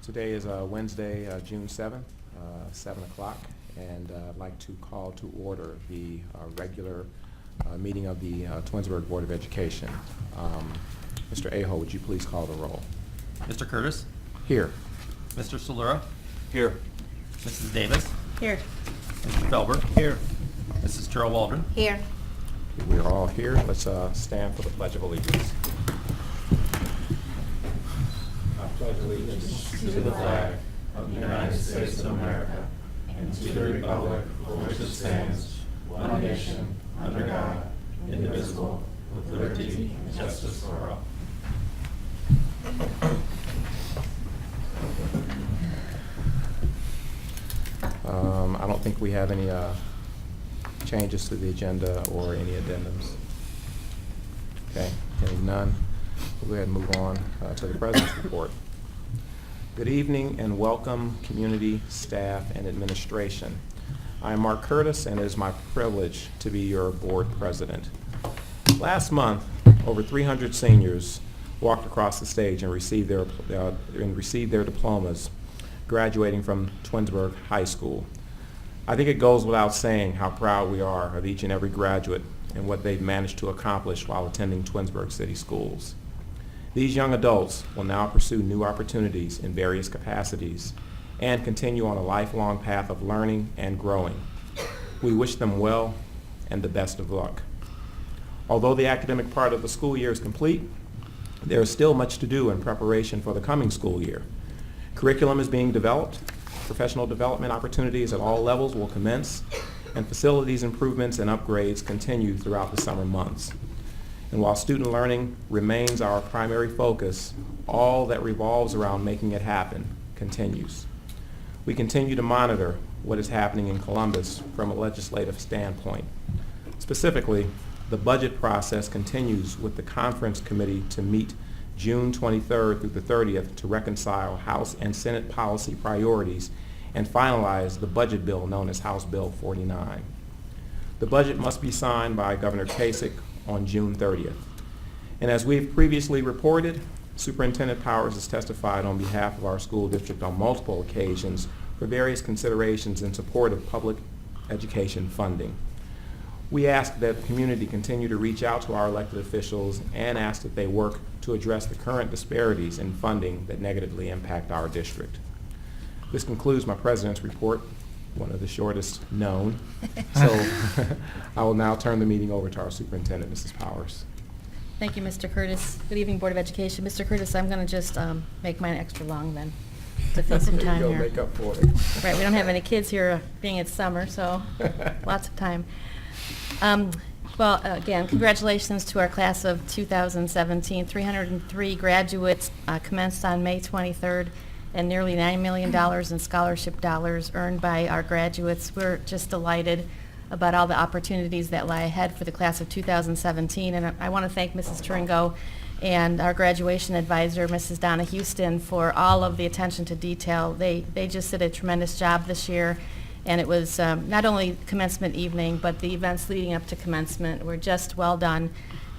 Today is Wednesday, June 7th, 7 o'clock, and I'd like to call to order the regular meeting of the Twinsburg Board of Education. Mr. Aho, would you please call the roll? Mr. Curtis? Here. Mr. Solera? Here. Mrs. Davis? Here. Mr. Felber? Here. Mrs. Terrell Waldron? Here. We are all here. Let's stand for the Pledge of Allegiance. I pledge allegiance to the flag of the United States of America and to the republic for which it stands, one nation, under God, indivisible, with liberty and justice for all. I don't think we have any changes to the agenda or any addendums. Okay, hearing none, we'll go ahead and move on to the President's report. Good evening and welcome community, staff, and administration. I am Mark Curtis and it is my privilege to be your board president. Last month, over 300 seniors walked across the stage and received their diplomas graduating from Twinsburg High School. I think it goes without saying how proud we are of each and every graduate and what they've managed to accomplish while attending Twinsburg City Schools. These young adults will now pursue new opportunities in various capacities and continue on a lifelong path of learning and growing. We wish them well and the best of luck. Although the academic part of the school year is complete, there is still much to do in preparation for the coming school year. Curriculum is being developed, professional development opportunities at all levels will commence, and facilities improvements and upgrades continue throughout the summer months. And while student learning remains our primary focus, all that revolves around making it happen continues. We continue to monitor what is happening in Columbus from a legislative standpoint. Specifically, the budget process continues with the conference committee to meet June 23rd through the 30th to reconcile House and Senate policy priorities and finalize the budget bill known as House Bill 49. The budget must be signed by Governor Kasich on June 30th. And as we've previously reported, Superintendent Powers has testified on behalf of our school district on multiple occasions for various considerations in support of public education funding. We ask that the community continue to reach out to our elected officials and ask that they work to address the current disparities in funding that negatively impact our district. This concludes my President's report, one of the shortest known. So I will now turn the meeting over to our Superintendent, Mrs. Powers. Thank you, Mr. Curtis. Good evening, Board of Education. Mr. Curtis, I'm going to just make mine extra long then to fill some time There you here. go, make up for it. Right, we don't have any kids here being it's summer, so lots of time. Well, again, congratulations to our class of 2017. 303 graduates commenced on May 23rd, and nearly $9 million in scholarship dollars earned by our graduates. We're just delighted about all the opportunities that lie ahead for the class of 2017, and I want to thank Mrs. Turingo and our graduation advisor, Mrs. Donna Houston, for all of the attention to detail. They just did a tremendous job this year. And it was not only commencement evening, but the events leading up to commencement were just well done.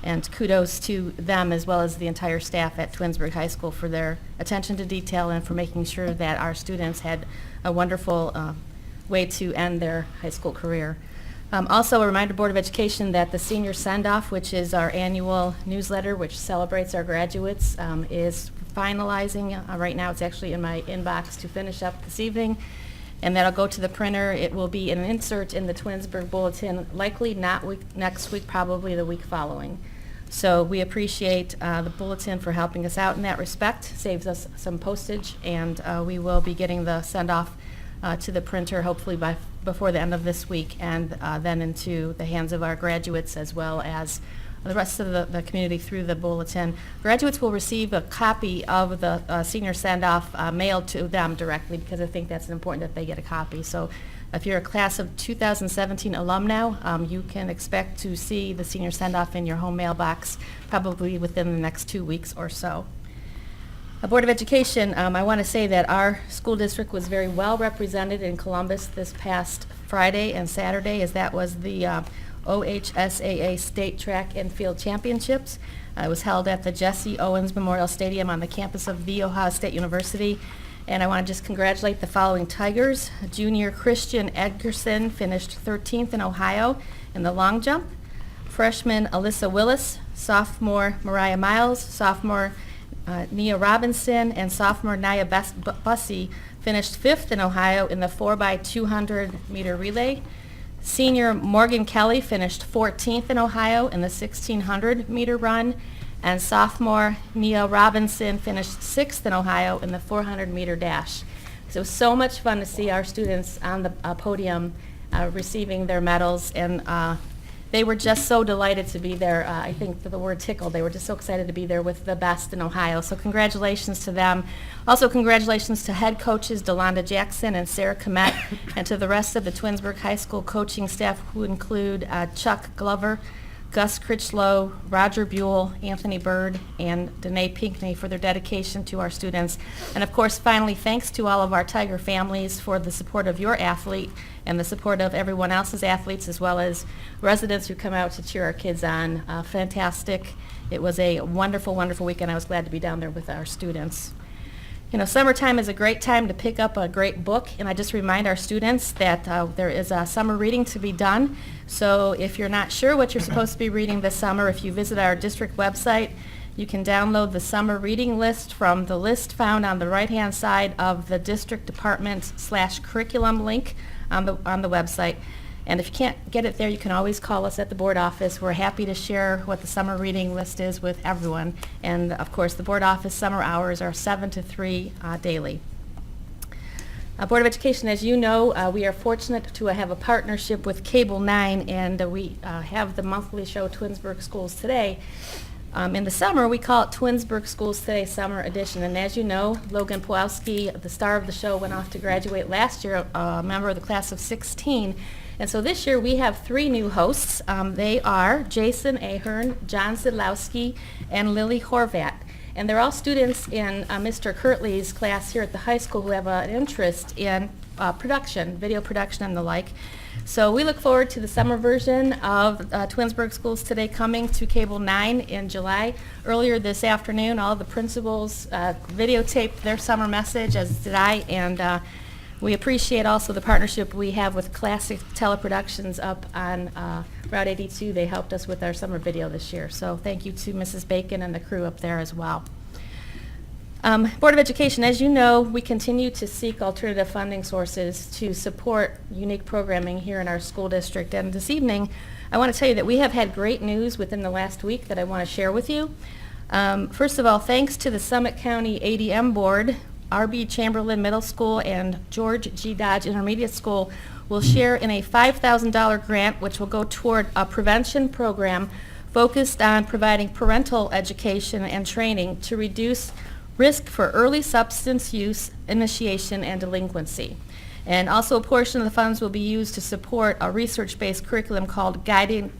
And kudos to them as well as the entire staff at Twinsburg High School for their attention to detail and for making sure that our students had a wonderful way to end their high school career. Also, a reminder, Board of Education, that the Senior Send-Off, which is our annual newsletter which celebrates our graduates, is finalizing. Right now it's actually in my inbox to finish up this evening. And that'll go to the printer. It will be an insert in the Twinsburg Bulletin, likely not next week, probably the week following. So we appreciate the Bulletin for helping us out in that respect. Saves us some postage, and we will be getting the send-off to the printer hopefully before the end of this week, and then into the hands of our graduates as well as the rest of the community through the Bulletin. Graduates will receive a copy of the senior send-off mailed to them directly, because I think that's important that they get a copy. So if you're a class of 2017 alum now, you can expect to see the senior send-off in your home mailbox probably within the next 2 weeks or so. Board of Education, I want to say that our school district was very well represented in Columbus this past Friday and Saturday, as that was the OHSAA State Track and Field Championships. It was held at the Jesse Owens Memorial Stadium on the campus of The Ohio State University. And I want to just congratulate the following Tigers. Junior Christian Edgerson finished 13th in Ohio in the long jump. Freshman Alyssa Willis, sophomore Mariah Miles, sophomore Nia Robinson, and sophomore Nia Bussey finished 5th in Ohio in the 4x200 meter relay. Senior Morgan Kelly finished 14th in Ohio in the 1600 meter run, and sophomore Nia Robinson finished 6th in Ohio in the 400 meter dash. So it was so much fun to see our students on the podium receiving their medals, and they were just so delighted to be there. I think the word tickled. They were just so excited to be there with the best in Ohio. So congratulations to them. Also congratulations to head coaches Delonda Jackson and Sarah Komet, and to the rest of the Twinsburg High School coaching staff, who include Chuck Glover, Gus Critchlow, Roger Buell, Anthony Bird, and Danae Pinkney for their dedication to our students. And of course, finally, thanks to all of our Tiger families for the support of your athlete and the support of everyone else's athletes, as well as residents who come out to cheer our kids on. Fantastic. It was a wonderful, wonderful weekend. I was glad to be down there with our students. You know, summertime is a great time to pick up a great book, and I just remind our students that there is a summer reading to be done. So if you're not sure what you're supposed to be reading this summer, if you visit our district website, you can download the summer reading list from the list found on the right-hand side of the district department/curriculum link on the website. And if you can't get it there, you can always call us at the board office. We're happy to share what the summer reading list is with everyone. And of course, the board office summer hours are 7 to 3 daily. Board of Education, as you know, we are fortunate to have a partnership with Cable 9, and we have the monthly show Twinsburg Schools Today. In the summer, we call it Twinsburg Schools Today Summer Edition. And as you know, Logan Pawlowski, the star of the show, went off to graduate last year, a member of the class of 16. And so this year we have 3 new hosts. They are Jason Ahern, John Zidlowski, and Lily Horvat. And they're all students in Mr. Kirtley's class here at the high school who have an interest in production, video production and the like. So we look forward to the summer version of Twinsburg Schools Today coming to Cable 9 in July. Earlier this afternoon, all the principals videotaped their summer message, as did I, and we appreciate also the partnership we have with Classic Teleproductions up on Route 82. They helped us with our summer video this year. So thank you to Mrs. Bacon and the crew up there as well. Board of Education, as you know, we continue to seek alternative funding sources to support unique programming here in our school district. And this evening, I want to tell you that we have had great news within the last week that I want to share with you. First of all, thanks to the Summit County ADM Board, R.B. Chamberlain Middle School and George G. Dodge Intermediate School will share in a $5,000 grant which will go toward a prevention program focused on providing parental education and training to reduce risk for early substance use, initiation, and delinquency. And also a portion of the funds will be used to support a research-based curriculum called Guiding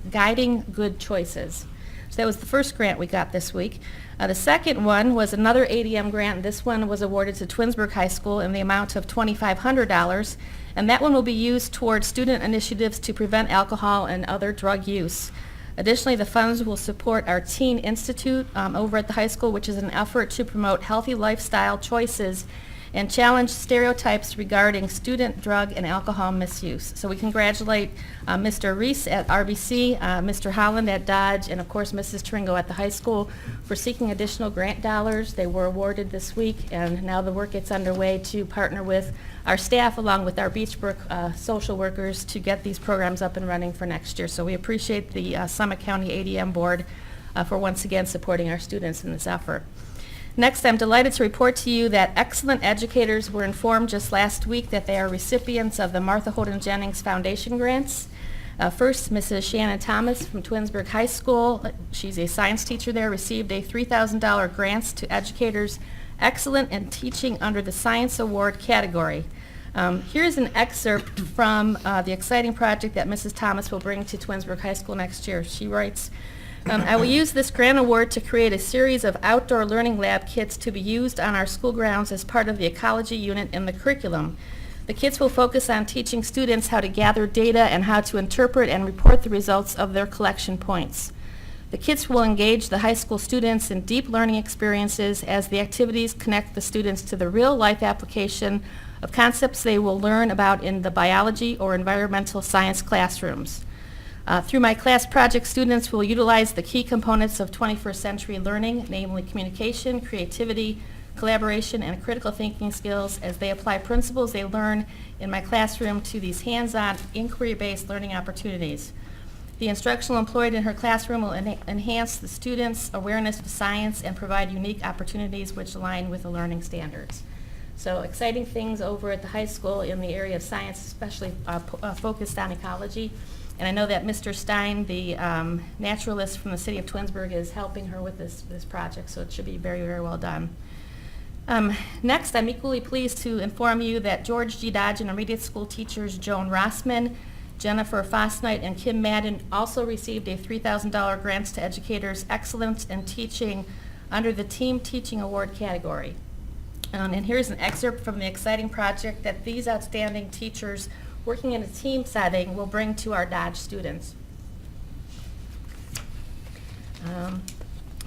Good Choices. So that was the first grant we got this week. The second one was another ADM grant. This one was awarded to Twinsburg High School in the amount of $2,500, and that one will be used towards student initiatives to prevent alcohol and other drug use. Additionally, the funds will support our Teen Institute over at the high school, which is an effort to promote healthy lifestyle choices and challenge stereotypes regarding student drug and alcohol misuse. So we congratulate Mr. Reese at RBC, Mr. Holland at Dodge, and of course Mrs. Tringo at the high school for seeking additional grant dollars. They were awarded this week, and now the work gets underway to partner with our staff along with our Beachbrook social workers to get these programs up and running for next year. So we appreciate the Summit County ADM Board for once again supporting our students in this effort. Next, I'm delighted to report to you that excellent educators were informed just last week that they are recipients of the Martha Holden Jennings Foundation grants. First, Mrs. Shannon Thomas from Twinsburg High School, she's a science teacher there, received a $3,000 grant to educators excellent in teaching under the Science Award category. Here's an excerpt from the exciting project that Mrs. Thomas will bring to Twinsburg High School next year. She writes, I will use this grant award to create a series of outdoor learning lab kits to be used on our school grounds as part of the ecology unit in the curriculum. The kits will focus on teaching students how to gather data and how to interpret and report the results of their collection points. The kits will engage the high school students in deep learning experiences as the activities connect the students to the real-life application of concepts they will learn about in the biology or environmental science classrooms. Through my class project, students will utilize the key components of 21st century learning, namely communication, creativity, collaboration, and critical thinking skills as they apply principles they learn in my classroom to these hands-on, inquiry-based learning opportunities. The instructional employed in her classroom will enhance the students' awareness of science and provide unique opportunities which align with the learning standards. So exciting things over at the high school in the area of science, especially focused on ecology. And I know that Mr. Stein, the naturalist from the city of Twinsburg, is helping her with this project, so it should be very, very well done. Next, I'm equally pleased to inform you that George G. Dodge Intermediate School teachers Joan Rossman, Jennifer Fosnight, and Kim Madden also received a $3,000 Grants to Educators Excellence in Teaching under the Team Teaching Award category. And here's an excerpt from the exciting project that these outstanding teachers working in a team setting will bring to our Dodge students.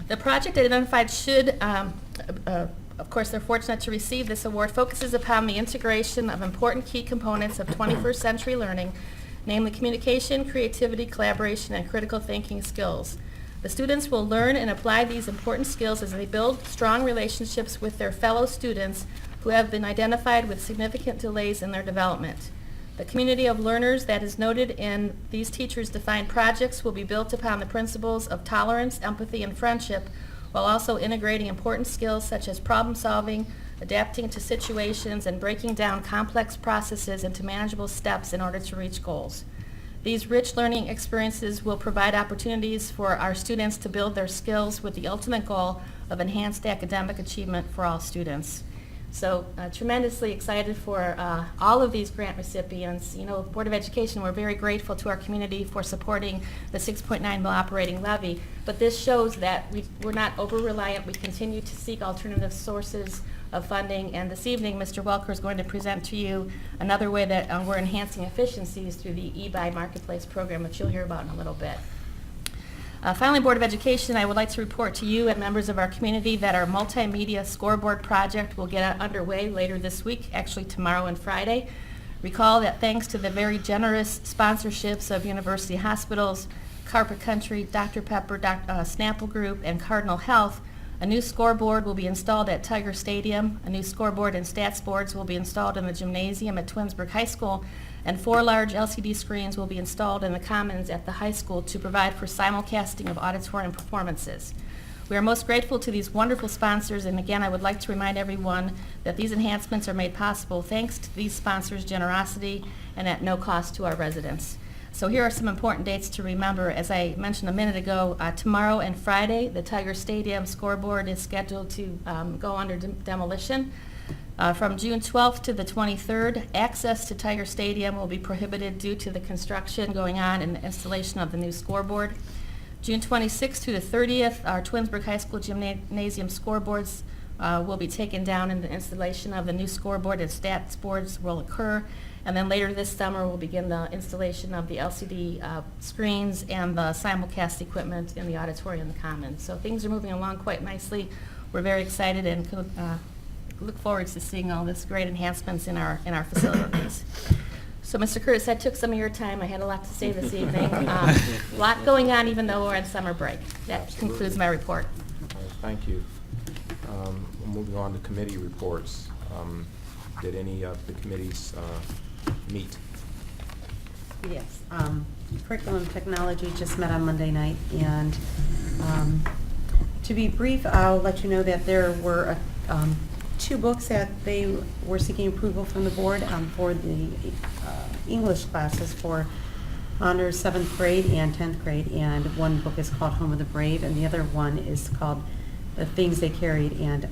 The project identified should, of course, they're fortunate to receive this award, focuses upon the integration of important key components of 21st century learning, namely communication, creativity, collaboration, and critical thinking skills. The students will learn and apply these important skills as they build strong relationships with their fellow students who have been identified with significant delays in their development. The community of learners that is noted in these teachers' defined projects will be built upon the principles of tolerance, empathy, and friendship, while also integrating important skills such as problem solving, adapting to situations, and breaking down complex processes into manageable steps in order to reach goals. These rich learning experiences will provide opportunities for our students to build their skills with the ultimate goal of enhanced academic achievement for all students. So tremendously excited for all of these grant recipients. You know, Board of Education, we're very grateful to our community for supporting the 6.9 mil operating levy, but this shows that we're not over-reliant. We continue to seek alternative sources of funding, and this evening Mr. Welker is going to present to you another way that we're enhancing efficiencies through the eBuy Marketplace program, which you'll hear about in a little bit. Finally, Board of Education, I would like to report to you and members of our community that our multimedia scoreboard project will get underway later this week, actually tomorrow and Friday. Recall that thanks to the very generous sponsorships of University Hospitals, Carpet Country, Dr. Pepper, Snapple Group, and Cardinal Health, a new scoreboard will be installed at Tiger Stadium, a new scoreboard and stats boards will be installed in the gymnasium at Twinsburg High School, and 4 large LCD screens will be installed in the commons at the high school to provide for simulcasting of auditorium performances. We are most grateful to these wonderful sponsors, and again, I would like to remind everyone that these enhancements are made possible thanks to these sponsors' generosity and at no cost to our residents. So here are some important dates to remember. As I mentioned a minute ago, tomorrow and Friday, the Tiger Stadium scoreboard is scheduled to go under demolition. From June 12th to the 23rd, access to Tiger Stadium will be prohibited due to the construction going on and the installation of the new scoreboard. June 26th through the 30th, our Twinsburg High School gymnasium scoreboards will be taken down and the installation of the new scoreboard and stats boards will occur. And then later this summer, we'll begin the installation of the LCD screens and the simulcast equipment in the auditorium and the commons. So things are moving along quite nicely. We're very excited and look forward to seeing all this great enhancements in our facilities. So, Mr. Curtis, I took some of your time. I had a lot to say this evening. A lot going on, even though we're on summer break. That concludes my report. All right, thank you. Moving on to committee reports. Did any of the committees meet? Yes. Curriculum Technology just met on Monday night, and to be brief, I'll let you know that there were 2 books that they were seeking approval from the board for the English classes for honors 7th grade and 10th grade, and one book is called Home of the Brave, and the other one is called The Things They Carried, and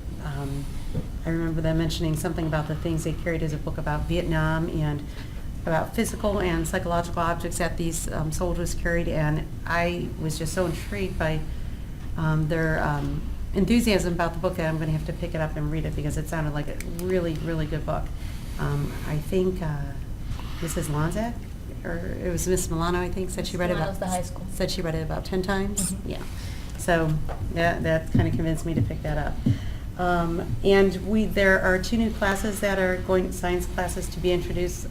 I remember them mentioning something about the things they carried as a book about Vietnam and about physical and psychological objects that these soldiers carried, and I was just so intrigued by their enthusiasm about the book that I'm going to have to pick it up and read it because it sounded like a really, really good book. I think Mrs. Lonzak or it was Miss Milano, I think, said she read it Milano's about. the high school. Said she read it about 10 times? Mhm. Yeah. So that kind of convinced me to pick that up. And there are 2 new classes that are going, science classes to be introduced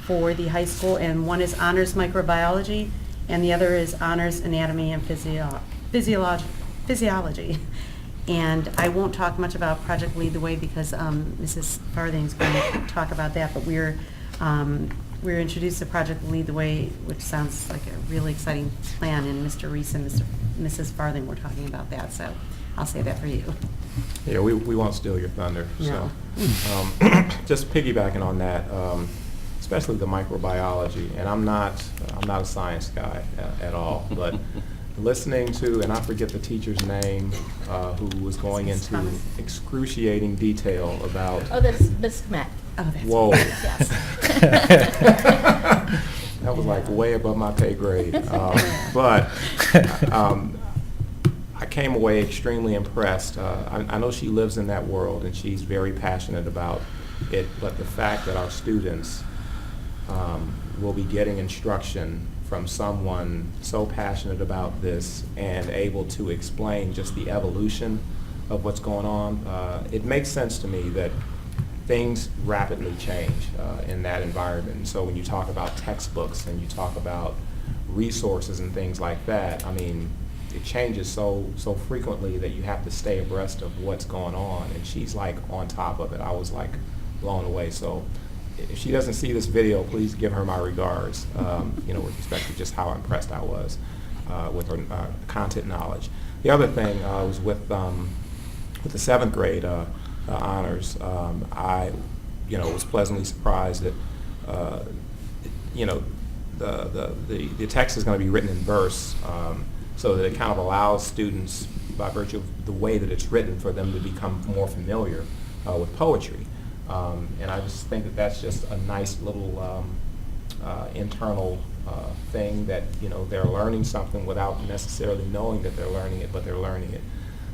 for the high school, and one is Honors Microbiology, and the other is Honors Anatomy and Physiology. And I won't talk much about Project Lead the Way because Mrs. Farthing is going to talk about that, but we're introduced to Project Lead the Way, which sounds like a really exciting plan, and Mr. Reese and Mrs. Farthing were talking about that, so I'll say that for you. Yeah, we won't steal your thunder. No. So, just piggybacking on that, especially the microbiology, and I'm not a science guy at all, but listening to, and I forget the teacher's name, who was going into Thomas. excruciating detail about. Oh, that's Miss Matt. Oh, that's. Whoa. Yes. That was like way above my pay grade. But I came away extremely impressed. I know she lives in that world and she's very passionate about it, but the fact that our students will be getting instruction from someone so passionate about this and able to explain just the evolution of what's going on, it makes sense to me that things rapidly change in that environment. And so when you talk about textbooks and you talk about resources and things like that, I mean, it changes so frequently that you have to stay abreast of what's going on. And she's like on top of it. I was like blown away. So if she doesn't see this video, please give her my regards, with respect to just how impressed I was with her content knowledge. The other thing was with the 7th grade honors. I was pleasantly surprised that the text is going to be written in verse, so that it kind of allows students, by virtue of the way that it's written, for them to become more familiar with poetry. And I just think that that's just a nice little internal thing that they're learning something without necessarily knowing that they're learning it, but they're learning it.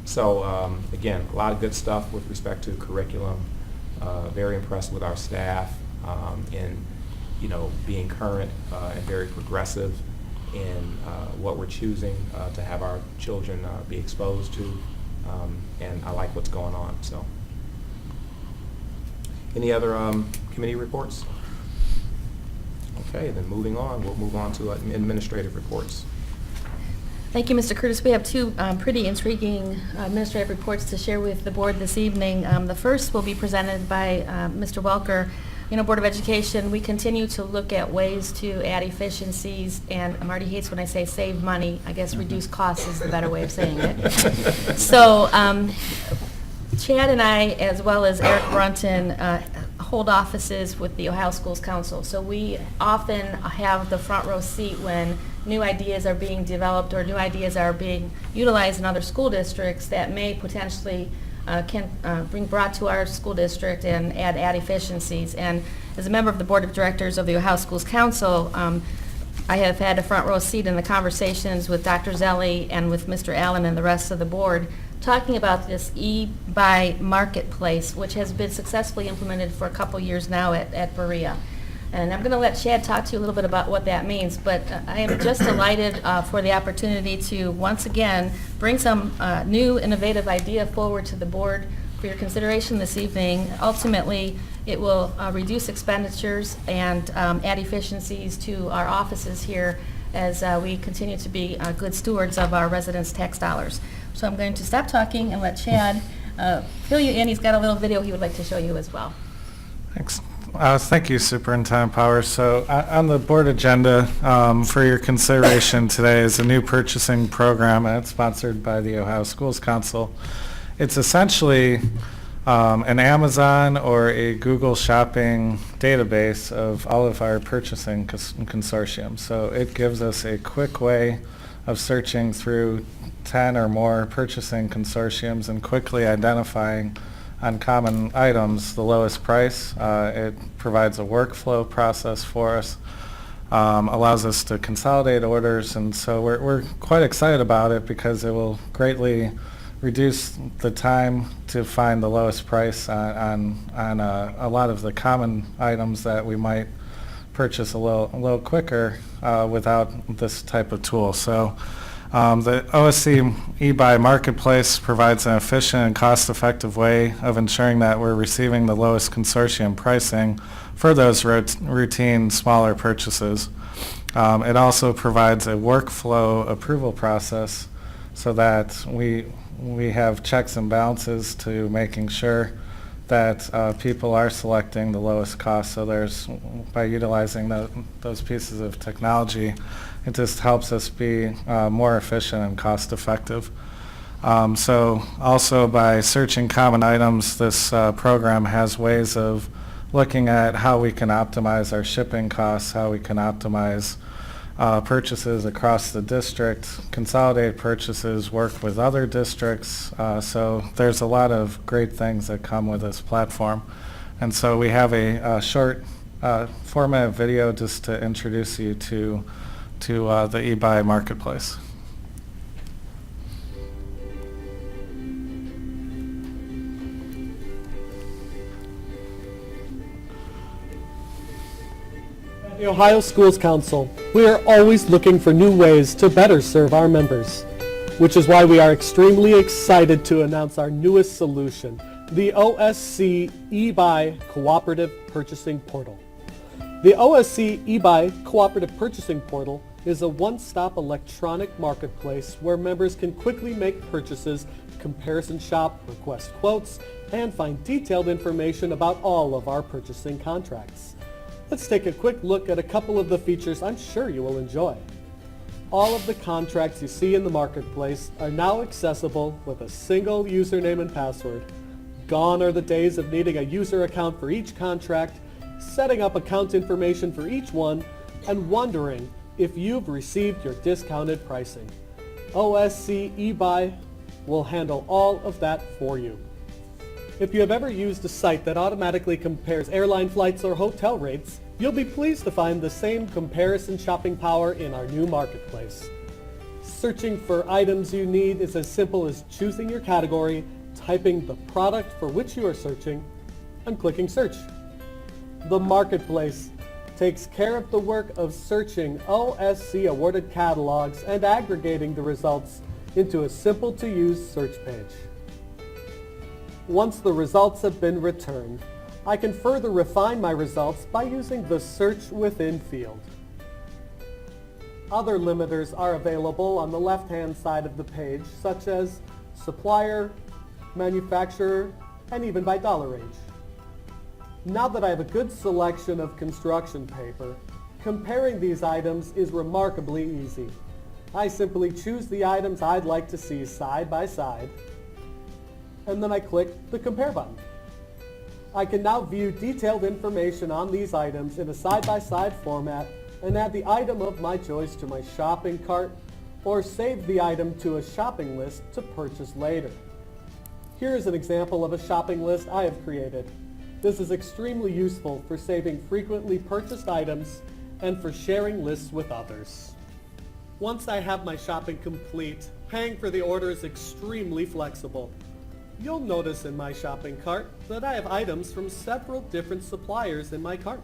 So again, a lot of good stuff with respect to curriculum. Very impressed with our staff in being current and very progressive in what we're choosing to have our children be exposed to, and I like what's going on. So, any other committee reports? Okay, then moving on, we'll move on to administrative reports. Thank you, Mr. Curtis. We have 2 pretty intriguing administrative reports to share with the board this evening. The first will be presented by Mr. Welker. Board of Education, we continue to look at ways to add efficiencies, and Marty hates when I say save money. I guess reduce costs is the better way of saying it. So Chad and I, as well as Eric Brunton, hold offices with the Ohio Schools Council. So we often have the front row seat when new ideas are being developed or new ideas are being utilized in other school districts that may potentially bring brought to our school district and add efficiencies. And as a member of the Board of Directors of the Ohio Schools Council, I have had a front row seat in the conversations with Dr. Zelli and with Mr. Allen and the rest of the board talking about this e-buy marketplace, which has been successfully implemented for a couple years now at Berea. And I'm going to let Chad talk to you a little bit about what that means, but I am just delighted for the opportunity to once again bring some new innovative idea forward to the board for your consideration this evening. Ultimately, it will reduce expenditures and add efficiencies to our offices here as we continue to be good stewards of our residents' tax dollars. So I'm going to stop talking and let Chad fill you in. He's got a little video he would like to show you as well. Thanks. Thank you, Superintendent Powers. So on the board agenda for your consideration today is a new purchasing program, and it's sponsored by the Ohio Schools Council. It's essentially an Amazon or a Google shopping database of all of our purchasing consortiums. So it gives us a quick way of searching through 10 or more purchasing consortiums and quickly identifying on common items the lowest price. It provides a workflow process for us, allows us to consolidate orders, and so we're quite excited about it because it will greatly reduce the time to find the lowest price on a lot of the common items that we might purchase a little quicker without this type of tool. So the OSC eBuy Marketplace provides an efficient and cost-effective way of ensuring that we're receiving the lowest consortium pricing for those routine smaller purchases. It also provides a workflow approval process so that we have checks and balances to making sure that people are selecting the lowest cost. So by utilizing those pieces of technology, it just helps us be more efficient and cost effective. So also by searching common items, this program has ways of looking at how we can optimize our shipping costs, how we can optimize purchases across the district, consolidate purchases, work with other districts. So there's a lot of great things that come with this platform. And so we have a short 4-minute video just to introduce you to the eBuy Marketplace. At the Ohio Schools Council, we are always looking for new ways to better serve our members, which is why we are extremely excited to announce our newest solution, the OSC eBuy Cooperative Purchasing Portal. The OSC eBuy Cooperative Purchasing Portal is a one-stop electronic marketplace where members can quickly make purchases, comparison shop, request quotes, and find detailed information about all of our purchasing contracts. Let's take a quick look at a couple of the features I'm sure you will enjoy. All of the contracts you see in the marketplace are now accessible with a single username and password. Gone are the days of needing a user account for each contract, setting up account information for each one, and wondering if you've received your discounted pricing. OSC eBuy will handle all of that for you. If you have ever used a site that automatically compares airline flights or hotel rates, you'll be pleased to find the same comparison shopping power in our new marketplace. Searching for items you need is as simple as choosing your category, typing the product for which you are searching, and clicking search. The marketplace takes care of the work of searching OSC awarded catalogs and aggregating the results into a simple-to-use search page. Once the results have been returned, I can further refine my results by using the Search Within field. Other limiters are available on the left-hand side of the page, such as supplier, manufacturer, and even by dollar range. Now that I have a good selection of construction paper, comparing these items is remarkably easy. I simply choose the items I'd like to see side by side, and then I click the Compare button. I can now view detailed information on these items in a side-by-side format and add the item of my choice to my shopping cart or save the item to a shopping list to purchase later. Here is an example of a shopping list I have created. This is extremely useful for saving frequently purchased items and for sharing lists with others. Once I have my shopping complete, paying for the order is extremely flexible. You'll notice in my shopping cart that I have items from several different suppliers in my cart.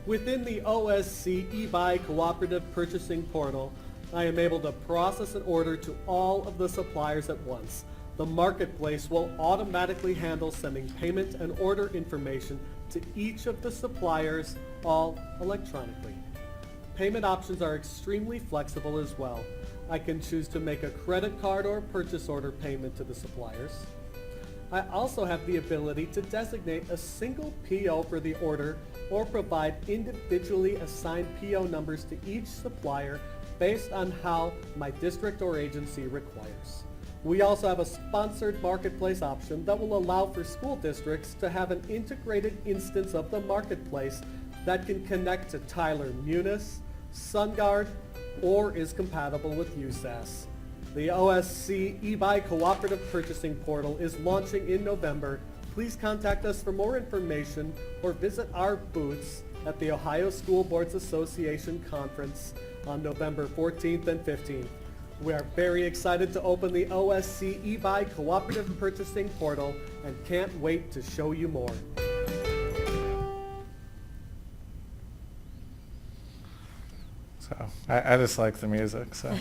Within the OSC eBuy Cooperative Purchasing Portal, I am able to process an order to all of the suppliers at once. The marketplace will automatically handle sending payment and order information to each of the suppliers, all electronically. Payment options are extremely flexible as well. I can choose to make a credit card or purchase order payment to the suppliers. I also have the ability to designate a single PO for the order or provide individually assigned PO numbers to each supplier based on how my district or agency requires. We also have a sponsored marketplace option that will allow for school districts to have an integrated instance of the marketplace that can connect to Tyler Munis, SunGuard, or is compatible with USAS. The OSC eBuy Cooperative Purchasing Portal is launching in November. Please contact us for more information or visit our booths at the Ohio School Boards Association Conference on November 14th and 15th. We are very excited to open the OSC eBuy Cooperative Purchasing Portal and can't wait to show you more. So I just like the music. So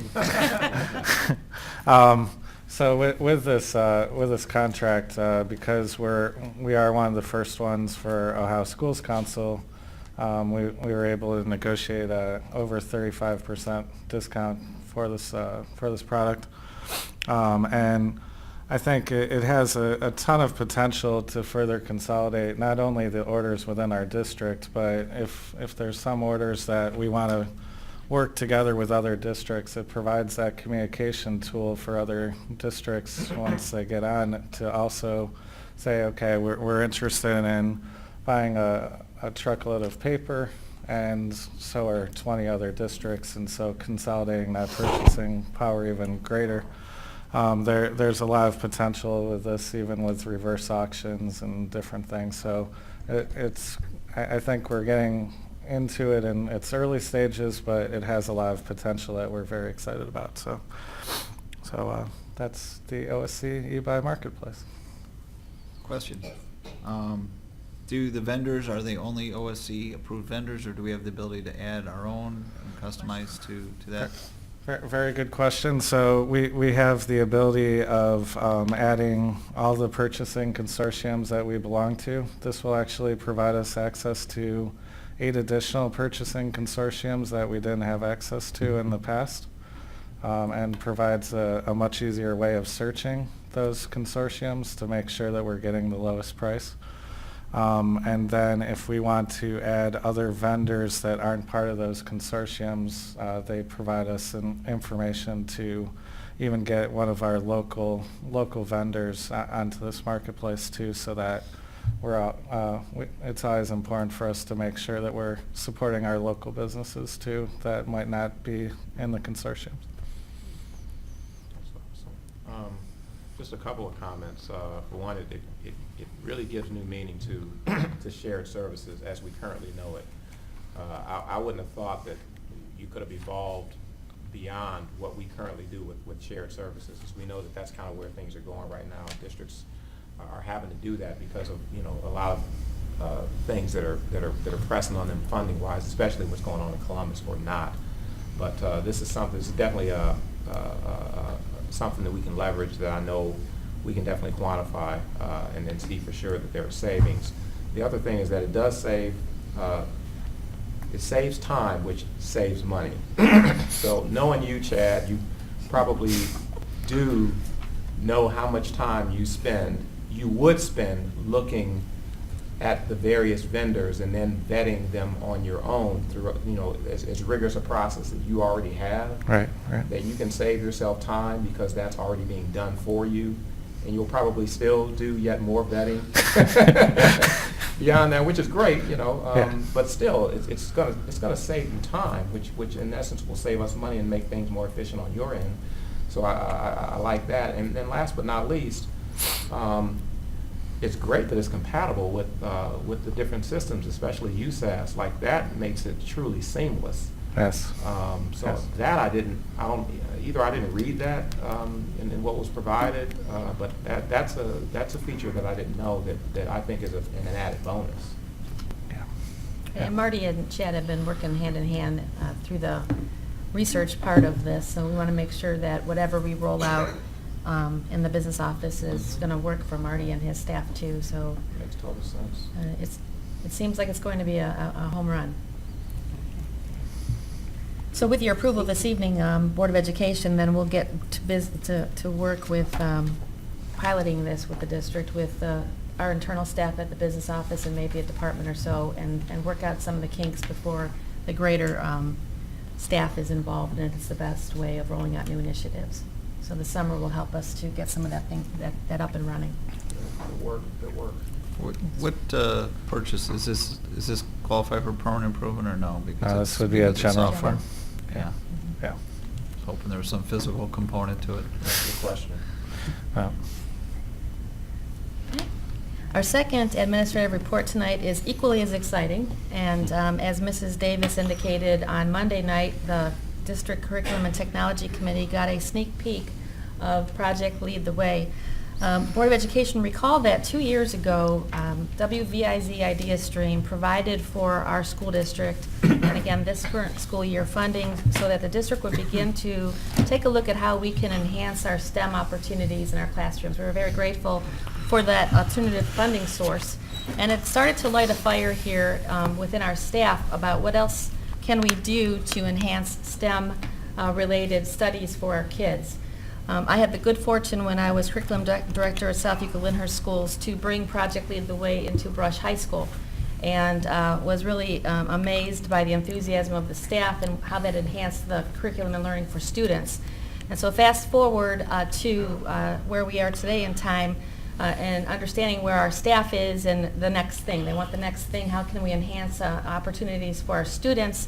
so with this contract, because we are one of the first ones for Ohio Schools Council, we were able to negotiate over 35% discount for this product, and I think it has a ton of potential to further consolidate not only the orders within our district, but if there's some orders that we want to work together with other districts, it provides that communication tool for other districts once they get on to also say, okay, we're interested in buying a truckload of paper, and so are 20 other districts, and so consolidating that purchasing power even greater. There's a lot of potential with this, even with reverse auctions and different things. So I think we're getting into it in its early stages, but it has a lot of potential that we're very excited about. So that's the OSC eBuy Marketplace. Question. Do the vendors, are they only OSC approved vendors, or do we have the ability to add our own and customize to that? Very good question. So we have the ability of adding all the purchasing consortiums that we belong to. This will actually provide us access to 8 additional purchasing consortiums that we didn't have access to in the past, and provides a much easier way of searching those consortiums to make sure that we're getting the lowest price. And then if we want to add other vendors that aren't part of those consortiums, they provide us information to even get one of our local vendors onto this marketplace too, so that it's always important for us to make sure that we're supporting our local businesses too that might not be in the consortiums. Just a couple of comments. For one, it really gives new meaning to shared services as we currently know it. I wouldn't have thought that you could have evolved beyond what we currently do with shared services, as we know that that's kind of where things are going right now. Districts are having to do that because of a lot of things that are pressing on them funding wise, especially what's going on in Columbus or not. But this is definitely something that we can leverage, that I know we can definitely quantify and then see for sure that there are savings. The other thing is that it does save, it saves time, which saves money. So knowing you, Chad, you probably do know how much time you would spend looking at the various vendors and then vetting them on your own through, as rigorous a process that you already have. Right. That you can save yourself time because that's already being done for you, and you'll probably still do yet more vetting beyond that, which is great, but still, it's gonna save you time, which in essence will save us money and make things more efficient on your end. So I like that. And then last but not least, it's great that it's compatible with the different systems, especially USAS. Like, that makes it truly seamless. Yes. So Yes. that I didn't read that in what was provided, but that's a feature that I didn't know that I think is an added bonus. Yeah. And Marty and Chad have been working hand in hand through the research part of this, so we want to make sure that whatever we roll out in the business office is going to work for Marty and his staff too. So Makes total sense. it seems like it's going to be a home run. So with your approval this evening, Board of Education, then we'll get to work with piloting this with the district, with our internal staff at the business office and maybe a department or so, and work out some of the kinks before the greater staff is involved, and it's the best way of rolling out new initiatives. So the summer will help us to get some of that up and running. Good work. What purchase, is this qualify for permanent improvement or no? Because This would be a it's general software. fund. Yeah. Yeah. Hoping there was some physical component to it. That's a good question. Well, Okay. Our second administrative report tonight is equally as exciting, and as Mrs. Davis indicated on Monday night, the District Curriculum and Technology Committee got a sneak peek of Project Lead the Way. Board of Education recalled that 2 years ago, WVIZ Idea Stream provided for our school district and again, this current school year funding, so that the district would begin to take a look at how we can enhance our STEM opportunities in our classrooms. We're very grateful for that alternative funding source. And it started to light a fire here within our staff about what else can we do to enhance STEM related studies for our kids. I had the good fortune when I was curriculum director at South Euclid Lyndhurst Schools to bring Project Lead the Way into Brush High School, and was really amazed by the enthusiasm of the staff and how that enhanced the curriculum and learning for students. And so fast forward to where we are today in time, and understanding where our staff is and the next thing. They want the next thing. How can we enhance opportunities for our students?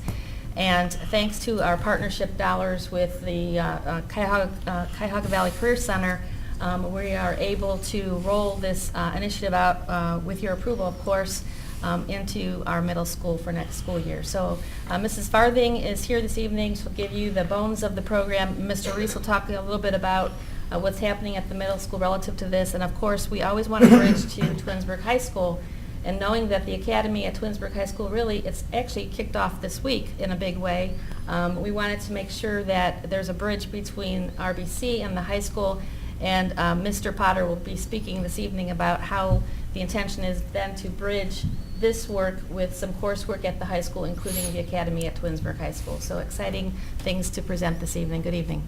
And thanks to our partnership dollars with the Cuyahoga Valley Career Center, we are able to roll this initiative out, with your approval, of course, into our middle school for next school year. So Mrs. Farthing is here this evening. She'll give you the bones of the program. Mr. Reese will talk a little bit about what's happening at the middle school relative to this. And of course, we always want to bridge to Twinsburg High School. And knowing that the academy at Twinsburg High School it's actually kicked off this week in a big way, we wanted to make sure that there's a bridge between RBC and the high school. And Mr. Potter will be speaking this evening about how the intention is then to bridge this work with some coursework at the high school, including the academy at Twinsburg High School. So exciting things to present this evening. Good evening.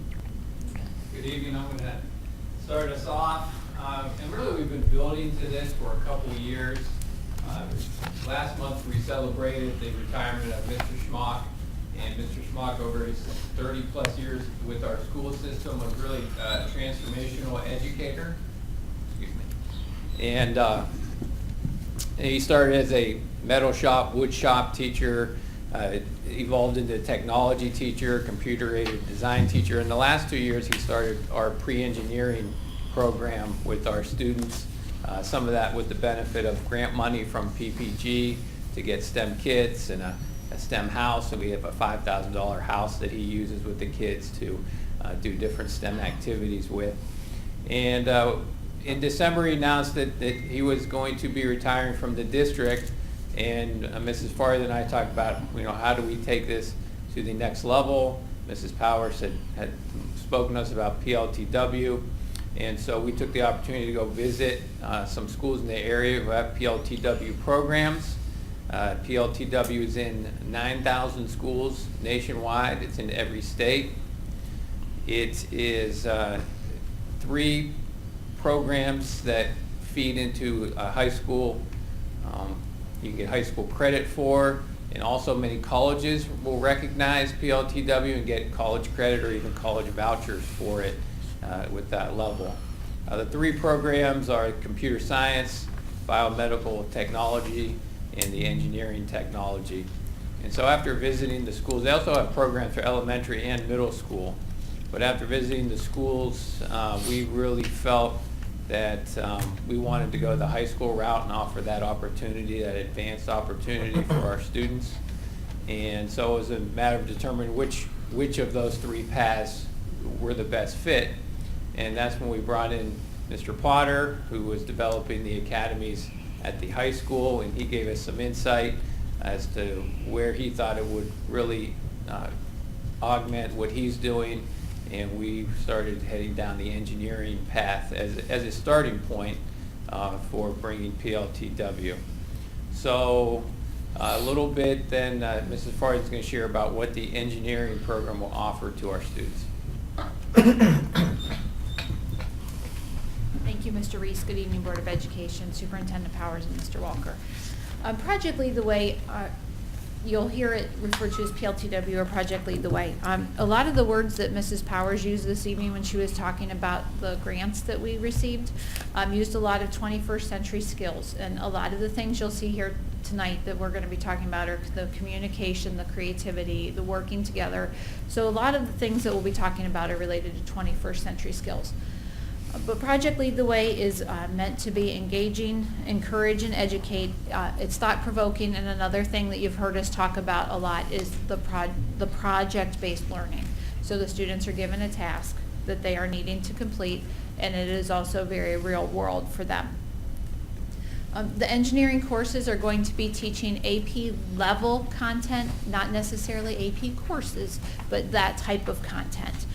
Good evening. I'm going to start us off. And really, we've been building to this for a couple of years. Last month, we celebrated the retirement of Mr. Schmock. And Mr. Schmock, over his 30-plus years with our school system, was really a transformational educator. Excuse me. And he started as a metal shop, wood shop teacher, evolved into a technology teacher, computer-aided design teacher. In the last 2 years, he started our pre-engineering program with our students. Some of that with the benefit of grant money from PPG to get STEM kits and a STEM house. So we have a $5,000 house that he uses with the kids to do different STEM activities with. And in December, he announced that he was going to be retiring from the district. And Mrs. Farthing and I talked about, how do we take this to the next level? Mrs. Powers had spoken to us about PLTW. And so we took the opportunity to go visit some schools in the area who have PLTW programs. PLTW is in 9,000 schools nationwide. It's in every state. It is 3 programs that feed into a high school. You can get high school credit for, and also many colleges will recognize PLTW and get college credit or even college vouchers for it with that level. The 3 programs are computer science, biomedical technology, and the engineering technology. And so after visiting the schools, they also have programs for elementary and middle school. But after visiting the schools, we really felt that we wanted to go the high school route and offer that opportunity, that advanced opportunity for our students. And so it was a matter of determining which of those 3 paths were the best fit. And that's when we brought in Mr. Potter, who was developing the academies at the high school, and he gave us some insight as to where he thought it would really augment what he's doing. And we started heading down the engineering path as a starting point for bringing PLTW. So a little bit then Mrs. Farthing is going to share about what the engineering program will offer to our students. Thank you, Mr. Reese. Good evening, Board of Education, Superintendent Powers, and Mr. Walker. Project Lead the Way, you'll hear it referred to as PLTW or Project Lead the Way. A lot of the words that Mrs. Powers used this evening when she was talking about the grants that we received used a lot of 21st century skills. And a lot of the things you'll see here tonight that we're going to be talking about are the communication, the creativity, the working together. So a lot of the things that we'll be talking about are related to 21st century skills. But Project Lead the Way is meant to be engaging, encourage, and educate. It's thought-provoking, and another thing that you've heard us talk about a lot is the project-based learning. So the students are given a task that they are needing to complete, and it is also very real world for them. The engineering courses are going to be teaching AP level content, not necessarily AP courses, but that type of content.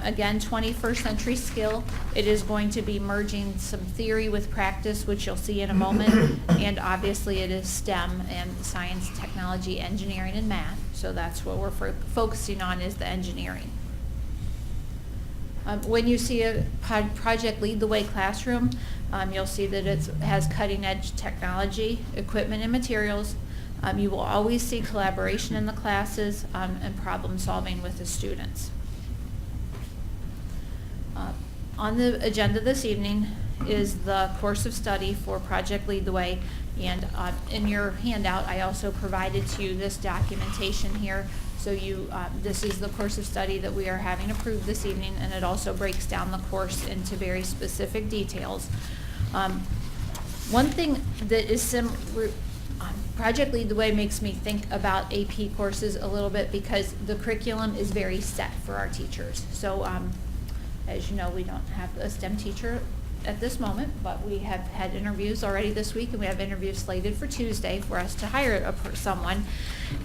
Again, 21st century skill. It is going to be merging some theory with practice, which you'll see in a moment, and obviously it is STEM and science, technology, engineering, and math. So that's what we're focusing on, is the engineering. When you see a project Lead the Way classroom, you'll see that it has cutting edge technology, equipment, and materials. You will always see collaboration in the classes and problem solving with the students. On the agenda this evening is the course of study for Project Lead the Way, and in your handout I also provided to you this documentation here. So this is the course of study that we are having approved this evening, and it also breaks down the course into very specific details. One thing that is Project Lead the Way makes me think about AP courses a little bit, because the curriculum is very set for our teachers. So as you know, we don't have a STEM teacher at this moment, but we have had interviews already this week, and we have interviews slated for Tuesday for us to hire someone.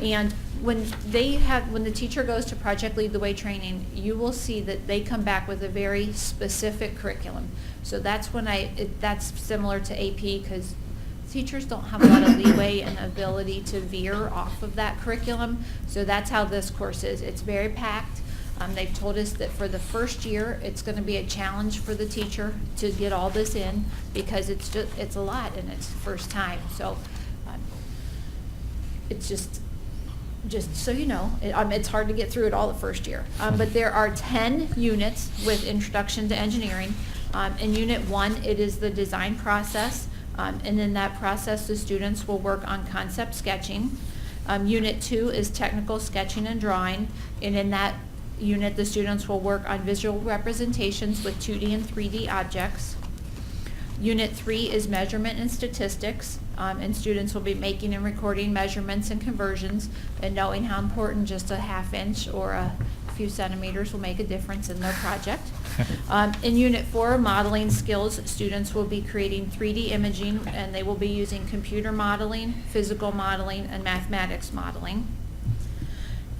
And when the teacher goes to Project Lead the Way training, you will see that they come back with a very specific curriculum. So that's that's similar to AP, because teachers don't have a lot of leeway and ability to veer off of that curriculum. So that's how this course is. It's very packed. They've told us that for the first year, it's going to be a challenge for the teacher to get all this in, because it's a lot and it's first time. So it's just so you know, it's hard to get through it all the first year. But there are 10 units with Introduction to Engineering. In Unit 1, it is the design process, and in that process, the students will work on concept sketching. Unit 2 is technical sketching and drawing, and in that unit, the students will work on visual representations with 2D and 3D objects. Unit 3 is measurement and statistics, and students will be making and recording measurements and conversions, and knowing how important just a half inch or a few centimeters will make a difference in their project. In Unit 4, modeling skills, students will be creating 3D imaging, and they will be using computer modeling, physical modeling, and mathematics modeling.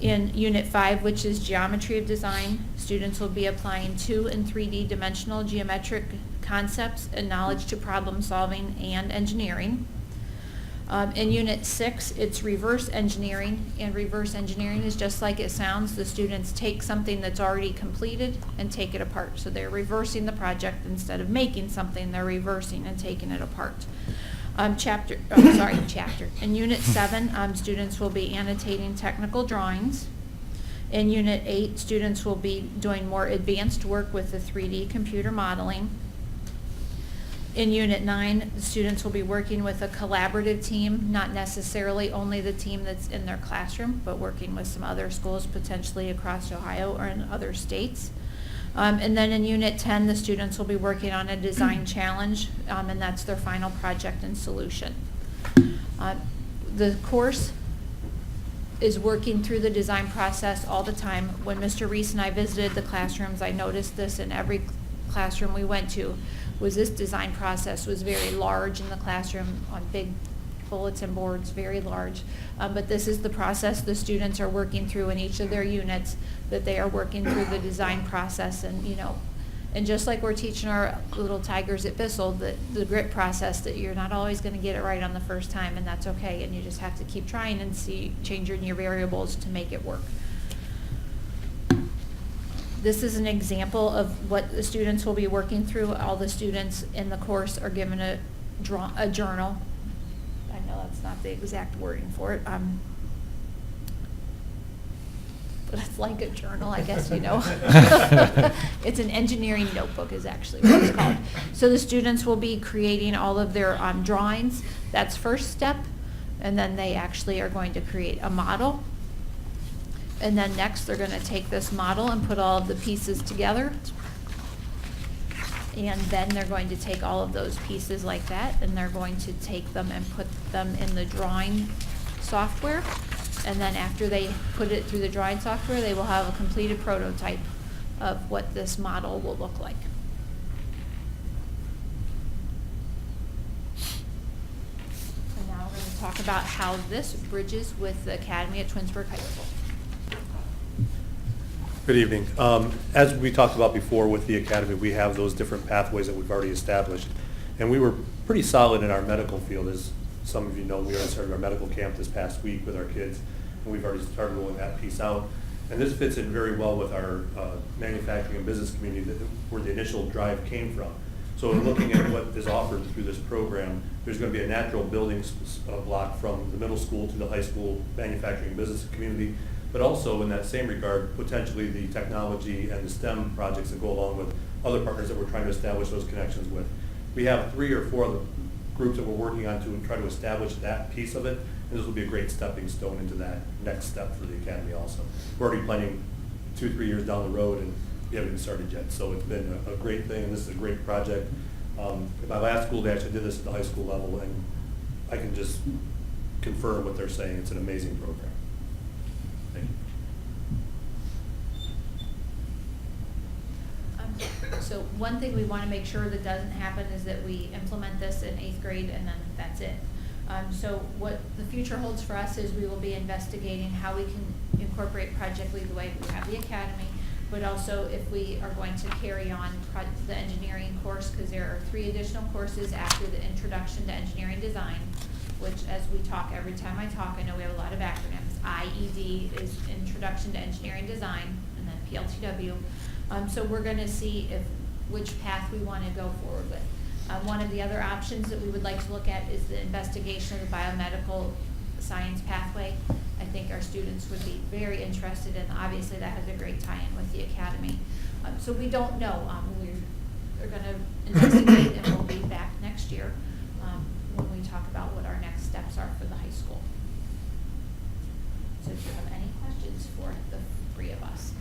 In Unit 5, which is Geometry of Design, students will be applying 2 and 3D dimensional geometric concepts and knowledge to problem solving and engineering. In Unit 6, it's reverse engineering, and reverse engineering is just like it sounds. The students take something that's already completed and take it apart. So they're reversing the project. Instead of making something, they're reversing and taking it apart. Chapter. In Unit 7, students will be annotating technical drawings. In Unit 8, students will be doing more advanced work with the 3D computer modeling. In Unit 9, the students will be working with a collaborative team, not necessarily only the team that's in their classroom, but working with some other schools potentially across Ohio or in other states. And then in Unit 10, the students will be working on a design challenge, and that's their final project and solution. The course is working through the design process all the time. When Mr. Reese and I visited the classrooms, I noticed this in every classroom we went to, was this design process was very large in the classroom on big bulletin boards, very large. But this is the process the students are working through in each of their units, that they are working through the design process. And and just like we're teaching our little tigers at Bissell, the grit process, that you're not always going to get it right on the first time, and that's okay, and you just have to keep trying and changing your variables to make it work. This is an example of what the students will be working through. All the students in the course are given a journal. I know that's not the exact wording for it, but it's like a journal, I guess you know. It's an engineering notebook is actually what it's called. So the students will be creating all of their drawings. That's first step, and then they actually are going to create a model. And then next they're going to take this model and put all of the pieces together. And then they're going to take all of those pieces like that, and they're going to take them and put them in the drawing software. And then after they put it through the drawing software, they will have a completed prototype of what this model will look like. talk about how this bridges with the academy at Twinsburg High School. Good evening. As we talked about before with the academy, we have those different pathways that we've already established. And we were pretty solid in our medical field. As some of you know, we already started our medical camp this past week with our kids, and we've already started rolling that piece out. And this fits in very well with our manufacturing and business community where the initial drive came from. So in looking at what is offered through this program, there's going to be a natural building block from the middle school to the high school manufacturing and business community, but also in that same regard, potentially the technology and the STEM projects that go along with other partners that we're trying to establish those connections with. We have 3 or 4 other groups that we're working on to try to establish that piece of it, and this will be a great stepping stone into that next step for the academy also. We're already planning 2-3 years down the road, and we haven't even started yet, so it's been a great thing, and this is a great project. At my last school, they actually did this at the high school level, and I can just confirm what they're saying. It's an amazing program. Thank you. So one thing we want to make sure that doesn't happen is that we implement this in 8th grade and then that's it. So what the future holds for us is we will be investigating how we can incorporate Project Lead the Way. We have the academy, but also if we are going to carry on the engineering course, because there are 3 additional courses after the Introduction to Engineering Design, which as we talk, every time I talk, I know we have a lot of acronyms. IED is Introduction to Engineering Design, and then PLTW. So we're going to see which path we want to go forward with. One of the other options that we would like to look at is the investigation of the biomedical science pathway. I think our students would be very interested in. Obviously, that has a great tie-in with the academy. So we don't know. We're going to investigate, and we'll be back next year when we talk about what our next steps are for the high school. So do you have any questions for the 3 of us?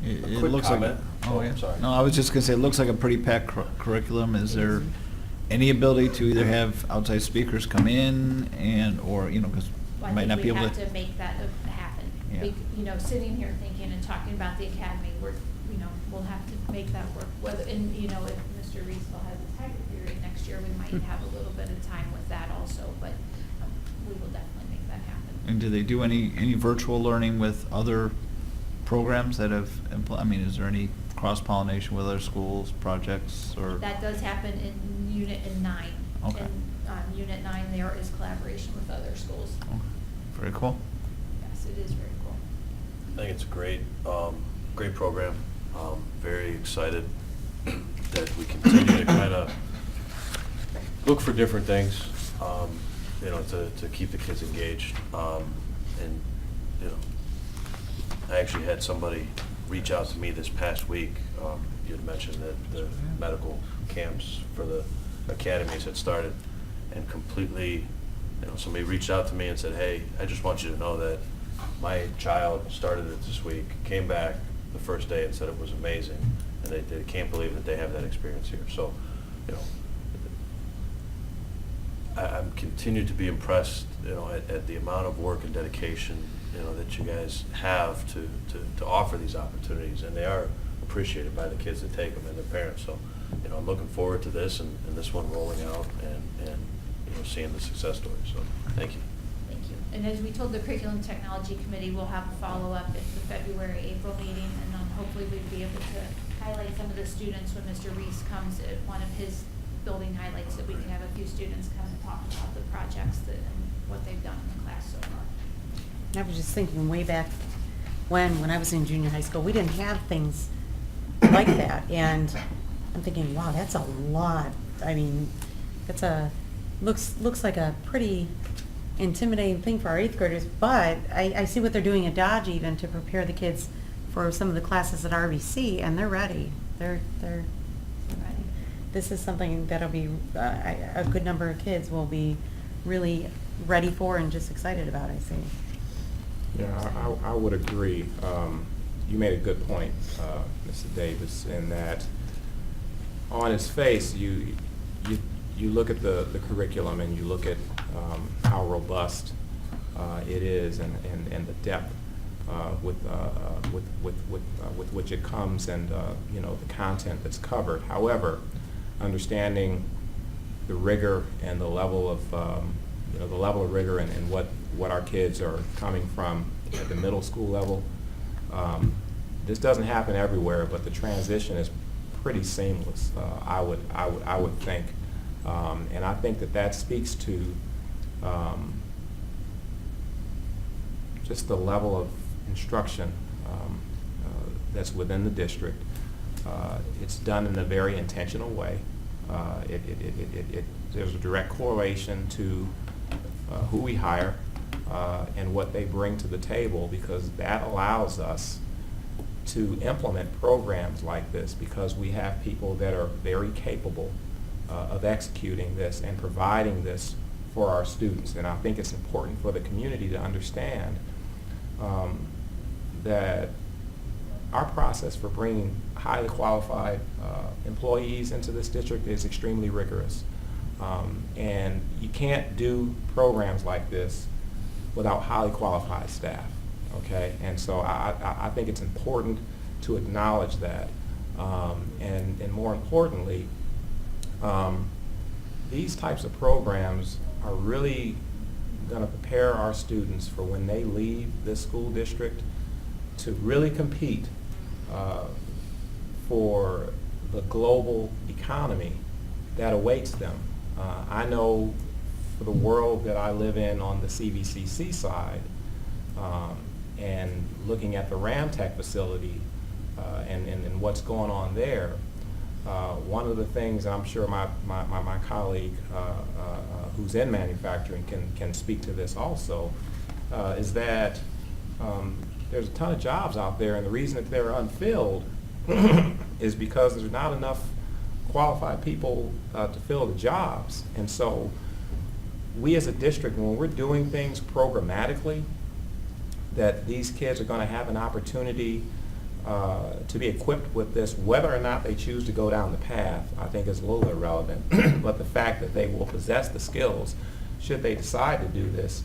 It quick looks comment. like. Oh, Yeah. sorry. No, I was just gonna say, it looks like a pretty packed curriculum. Is there any ability to either have outside speakers come in or, because Well, you might not be able I think we have to make that happen. Yeah. Sitting here thinking and talking about the academy, we'll have to make that work. If Mr. Reese still has a tiger period next year, we might have a little bit of time with that also, but we will definitely make that happen. And do they do any virtual learning with other programs that have, is there any cross-pollination with other schools, projects, or? That does happen in Unit 9. Okay. In Unit 9, there is collaboration with other schools. Okay. Very cool. Yes, it is very cool. I think it's a great program. Very excited that we continue to kind of look for different things, to keep the kids engaged. I actually had somebody reach out to me this past week. You had mentioned that the medical camps for the academies had started, and completely, somebody reached out to me and said, "Hey, I just want you to know that my child started it this week, came back the first day and said it was amazing, and they can't believe that they have that experience here." So, I'm continued to be impressed, at the amount of work and dedication, that you guys have to offer these opportunities, and they are appreciated by the kids that take them and their parents. So, I'm looking forward to this and this one rolling out and seeing the success story. So, thank you. Thank you. And as we told the Curriculum Technology Committee, we'll have a follow-up at the February-April meeting, and then hopefully we'd be able to highlight some of the students when Mr. Reese comes at one of his building highlights, that we can have a few students come and talk about the projects and what they've done in the class so far. I was just thinking way back when I was in junior high school, we didn't have things like that. And I'm thinking, wow, that's a lot. I mean, looks like a pretty intimidating thing for our 8th graders, but I see what they're doing at Dodge even to prepare the kids for some of the classes at RBC, and they're ready. They're ready. This is something that'll be, a good number of kids will be really ready for and just excited about, I see. Yeah, I would agree. You made a good point, Mr. Davis, in that on its face, you look at the curriculum and you look at how robust it is and the depth with which it comes, and the content that's covered. However, understanding the rigor and the level of the level of rigor and what our kids are coming from at the middle school level. This doesn't happen everywhere, but the transition is pretty seamless. I would think, and I think that speaks to just the level of instruction that's within the district. It's done in a very intentional way. There's a direct correlation to who we hire and what they bring to the table, because that allows us to implement programs like this, because we have people that are very capable of executing this and providing this for our students. And I think it's important for the community to understand that our process for bringing highly qualified employees into this district is extremely rigorous. And you can't do programs like this without highly qualified staff, okay? And so I think it's important to acknowledge that. And more importantly, these types of programs are really going to prepare our students for when they leave this school district to really compete for the global economy that awaits them. I know for the world that I live in on the CVCC side, and looking at the Ramtech facility and what's going on there, one of the things, I'm sure my colleague who's in manufacturing can speak to this also, is that there's a ton of jobs out there, and the reason that they're unfilled is because there's not enough qualified people to fill the jobs. And so we as a district, when we're doing things programmatically, that these kids are going to have an opportunity to be equipped with this, whether or not they choose to go down the path, I think is a little irrelevant. But the fact that they will possess the skills, should they decide to do this,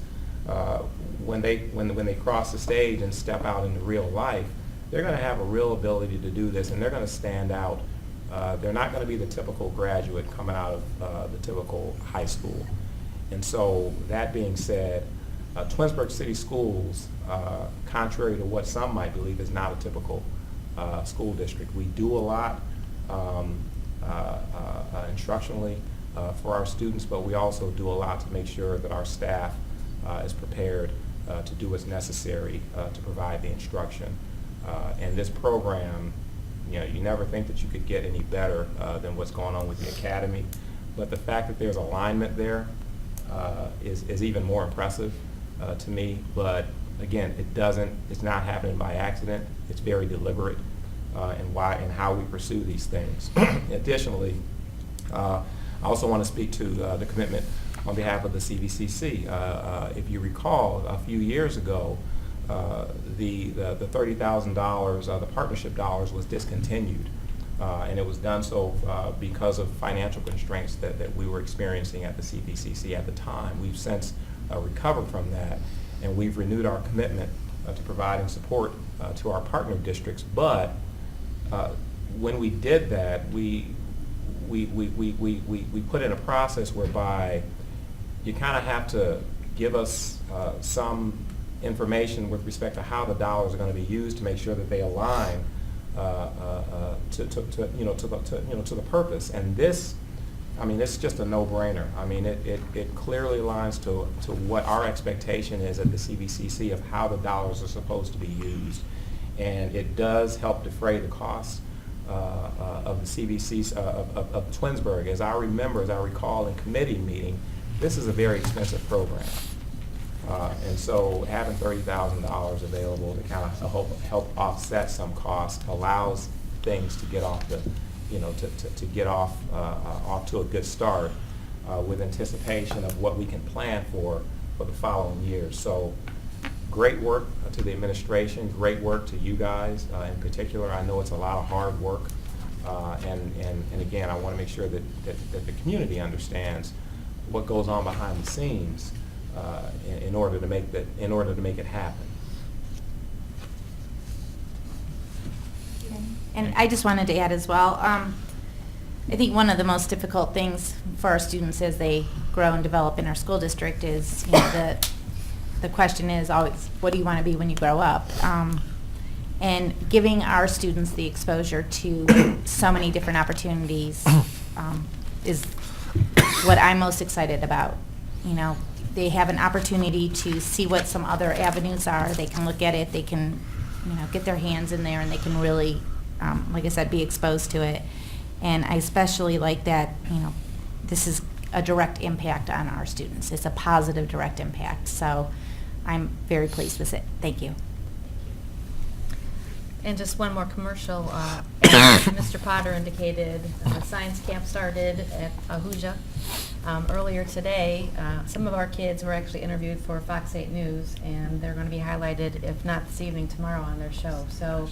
when they cross the stage and step out into real life, they're going to have a real ability to do this, and they're going to stand out. They're not going to be the typical graduate coming out of the typical high school. And so that being said, Twinsburg City Schools, contrary to what some might believe, is not a typical school district. We do a lot instructionally for our students, but we also do a lot to make sure that our staff is prepared to do what's necessary to provide the instruction. And this program, you never think that you could get any better than what's going on with the academy, but the fact that there's alignment there is even more impressive to me. But again, it's not happening by accident. It's very deliberate in how we pursue these things. Additionally, I also want to speak to the commitment on behalf of the CVCC. If you recall, a few years ago, the $30,000, the partnership dollars, was discontinued. And it was done so because of financial constraints that we were experiencing at the CVCC at the time. We've since recovered from that, and we've renewed our commitment to providing support to our partner districts. But when we did that, we put in a process whereby you kind of have to give us some information with respect to how the dollars are going to be used to make sure that they align to the purpose. And this, I mean, it's just a no-brainer. I mean, it clearly aligns to what our expectation is at the CVCC of how the dollars are supposed to be used. And it does help defray the costs of the CVC, of Twinsburg. As I recall in committee meeting, this is a very expensive program. And so having $30,000 available to kind of help offset some cost allows things to get off to get off to a good start with anticipation of what we can plan for the following years. So great work to the administration, great work to you guys in particular. I know it's a lot of hard work, and again, I want to make sure that the community understands what goes on behind the scenes in order to make it happen. And I just wanted to add as well, I think one of the most difficult things for our students as they grow and develop in our school district is, the question is always, what do you want to be when you grow up? And giving our students the exposure to so many different opportunities is what I'm most excited about. They have an opportunity to see what some other avenues are. They can look at it. They can, get their hands in there, and they can really, like I said, be exposed to it. And I especially like that, this is a direct impact on our students. It's a positive direct impact. So I'm very pleased with it. Thank you. And just one more commercial. As Mr. Potter indicated, the science camp started at Ahuja earlier today. Some of our kids were actually interviewed for Fox 8 News, and they're going to be highlighted, if not this evening, tomorrow on their show. So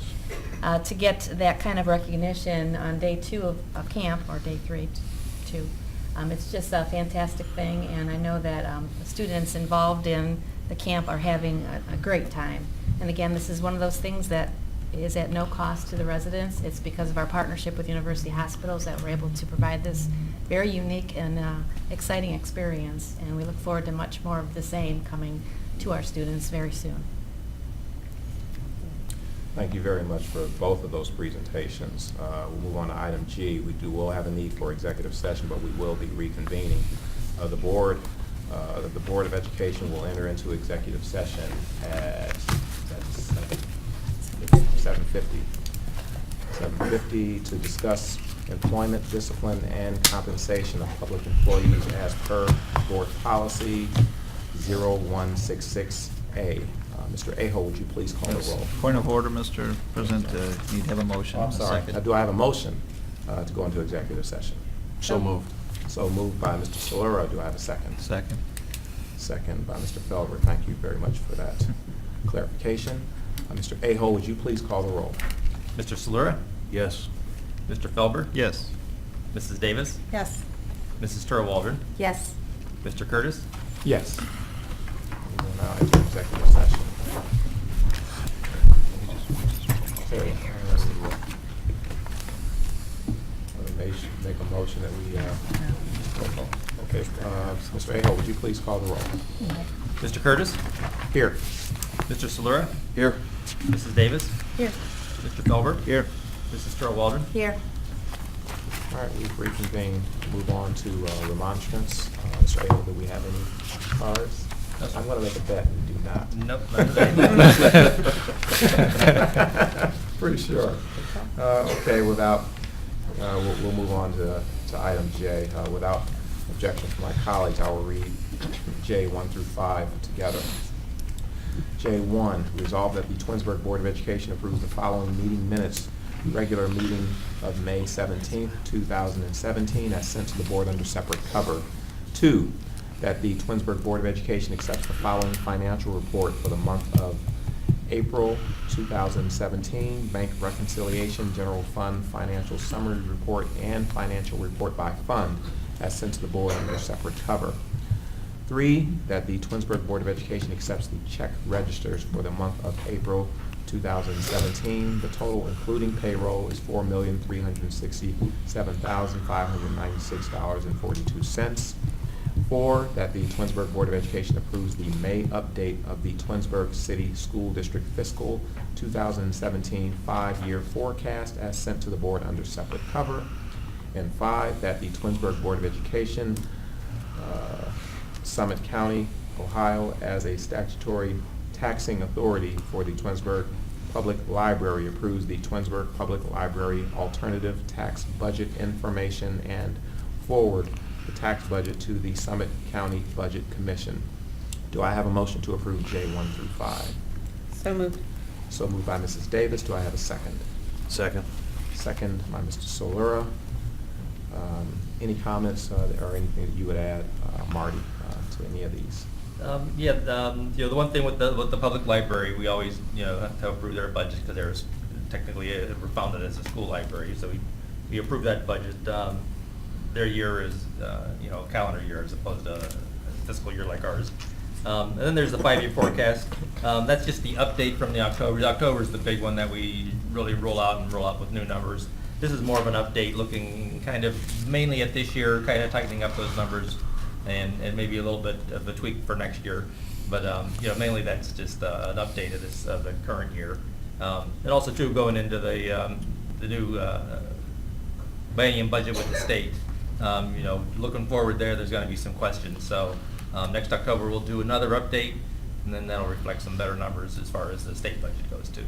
to get that kind of recognition on day 2 of camp, or day 3, too, it's just a fantastic thing, and I know that the students involved in the camp are having a great time. And again, this is one of those things that is at no cost to the residents. It's because of our partnership with University Hospitals that we're able to provide this very unique and exciting experience, and we look forward to much more of the same coming to our students very soon. Thank you very much for both of those presentations. We'll move on to item G. Will have a need for executive session, but we will be reconvening. The Board of Education will enter into executive session at 7:50 to discuss employment, discipline, and compensation of public employees as per Board Policy 0166A. Mr. Aho, would you please call the roll? Point of order, Mr. President, need to have a motion. Oh, I'm sorry. Second. Do I have a motion to go into executive session? So moved. So moved by Mr. Solera. Do I have a second? Second. Second by Mr. Felber. Thank you very much for that clarification. Mr. Aho, would you please call the roll? Mr. Solera? Yes. Mr. Felber? Yes. Mrs. Davis? Yes. Mrs. Turl Waldron? Yes. Mr. Curtis? Yes. We will now enter executive session. Okay. Make a motion that we, okay, Mr. Aho, would you please call the roll? Mr. Curtis? Here. Mr. Solera? Here. Mrs. Davis? Here. Mr. Felber? Here. Mrs. Turl Waldron? Here. All right, we've reconvened. Move on to remonstrance. Mr. Aho, do we have any cards? No, sir. I'm going to make a bet we do not. Nope, not today. Pretty sure. Okay, we'll move on to item J. Without objection from my colleagues, I will read J 1 through 5 together. J1, resolve that the Twinsburg Board of Education approves the following meeting minutes. Regular meeting of May 17th, 2017, as sent to the board under separate cover. 2, that the Twinsburg Board of Education accepts the following financial report for the month of April 2017, Bank Reconciliation, General Fund Financial Summary Report, and Financial Report by Fund, as sent to the board under separate cover. 3, that the Twinsburg Board of Education accepts the check registers for the month of April 2017. The total, including payroll, is $4,367,596.42. 4, that the Twinsburg Board of Education approves the May update of the Twinsburg City School District Fiscal 2017 5-year forecast as sent to the board under separate cover. And 5, that the Twinsburg Board of Education, Summit County, Ohio, as a statutory taxing authority for the Twinsburg Public Library, approves the Twinsburg Public Library alternative tax budget information and forward the tax budget to the Summit County Budget Commission. Do I have a motion to approve J 1 through 5? So moved. So moved by Mrs. Davis. Do I have a second? Second. Second by Mr. Solera. Any comments or anything that you would add, Marty, to any of these? The one thing with the public library, we always, have to approve their budget because they're technically, we're founded as a school library, so we approve that budget. Their year is, calendar year as opposed to a fiscal year like ours. And then there's the 5-year forecast. That's just the update from the October. The October is the big one that we really roll out with new numbers. This is more of an update looking kind of mainly at this year, kind of tightening up those numbers and maybe a little bit of a tweak for next year. But, mainly that's just an update of the current year. And also too, going into the new biennium budget with the state, looking forward there's going to be some questions. So next October, we'll do another update, and then that'll reflect some better numbers as far as the state budget goes too.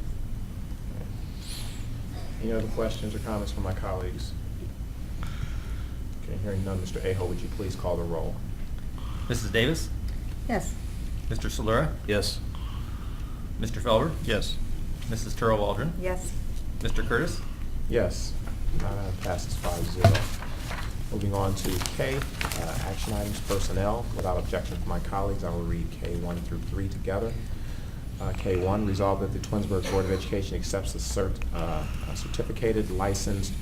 Any other questions or comments from my colleagues? Okay, hearing none, Mr. Aho, would you please call the roll? Mrs. Davis? Yes. Mr. Solera? Yes. Mr. Felber? Yes. Mrs. Turl Waldron? Yes. Mr. Curtis? Yes. Item passes 5-0. Moving on to K, action items, personnel. Without objection from my colleagues, I will read K1 through 3 together. K1, resolved that the Twinsburg Board of Education accepts the certificated, licensed